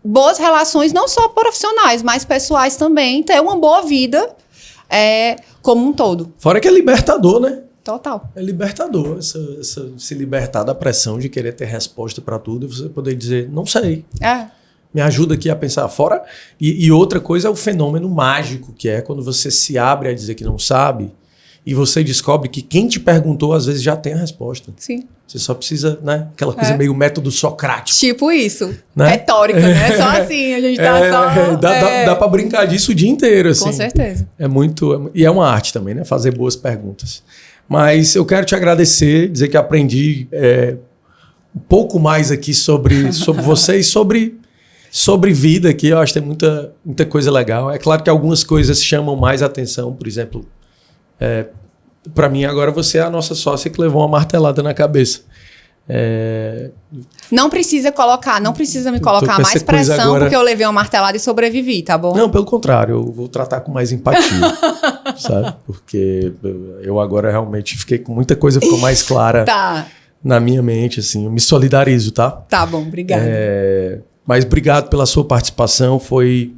boas relações, não só profissionais, mas pessoais também, ter uma boa vida como um todo. Fora que é libertador, né? Total. É libertador, se libertar da pressão de querer ter resposta para tudo e você poder dizer, não sei. Me ajuda aqui a pensar fora. E outra coisa é o fenômeno mágico, que é quando você se abre a dizer que não sabe e você descobre que quem te perguntou às vezes já tem a resposta. Sim. Você só precisa, né? Aquela coisa meio método socrático. Tipo isso. Né? Retórica, né? Só assim, a gente tá só... Dá pra brincar disso o dia inteiro, assim. Com certeza. E é uma arte também, né? Fazer boas perguntas. Mas eu quero te agradecer, dizer que aprendi um pouco mais aqui sobre você e sobre vida aqui. Eu acho que tem muita coisa legal. É claro que algumas coisas chamam mais atenção. Por exemplo, para mim agora você é a nossa sócia que levou uma martelada na cabeça. Não precisa me colocar mais pressão agora... porque eu levei uma martelada e sobrevivi, tá bom? Não, pelo contrário, eu vou tratar com mais empatia, sabe? Porque eu agora realmente fiquei com muita coisa, ficou mais clara na minha mente, assim, eu me solidarizo, tá? Tá bom, obrigado. Mas obrigado pela sua participação, foi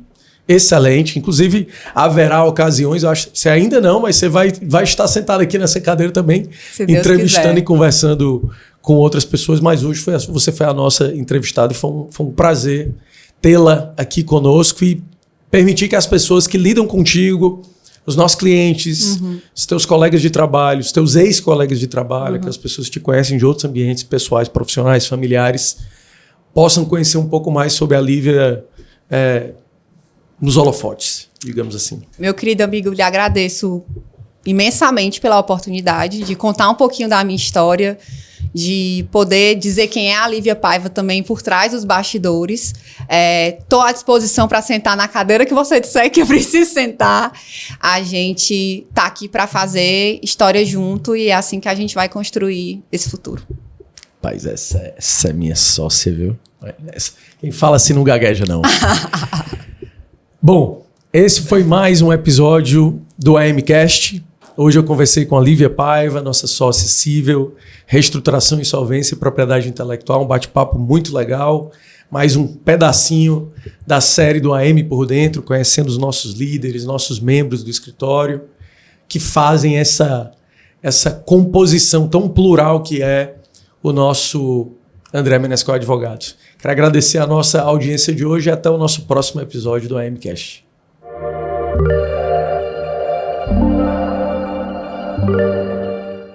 excelente, inclusive haverá ocasiões, eu acho, você ainda não, mas você vai estar sentado aqui nessa cadeira também, entrevistando e conversando com outras pessoas, mas hoje você foi a nossa entrevistada e foi um prazer tê-la aqui conosco e permitir que as pessoas que lidam contigo, os nossos clientes, os teus colegas de trabalho, os teus ex-colegas de trabalho, aquelas pessoas que te conhecem de outros ambientes pessoais, profissionais, familiares, possam conhecer um pouco mais sobre a Lívia nos holofotes, digamos assim. Meu querido amigo, lhe agradeço imensamente pela oportunidade de contar um pouquinho da minha história, de poder dizer quem é a Lívia Paiva também por trás dos bastidores. Estou à disposição para sentar na cadeira que você disser que eu preciso sentar. A gente está aqui para fazer história junto e é assim que a gente vai construir esse futuro. Rapaz, essa é minha sócia, viu? Quem fala assim não gagueja, não. Bom, esse foi mais um episódio do AMcast. Hoje eu conversei com a Lívia Paiva, nossa sócia cível, reestruturação, insolvência e propriedade intelectual. Um bate-papo muito legal. Mais um pedacinho da série do AM por Dentro, conhecendo os nossos líderes, nossos membros do escritório, que fazem essa composição tão plural que é o nosso André Menescal Advogados. Quero agradecer a nossa audiência de hoje e até o nosso próximo episódio do AMcast.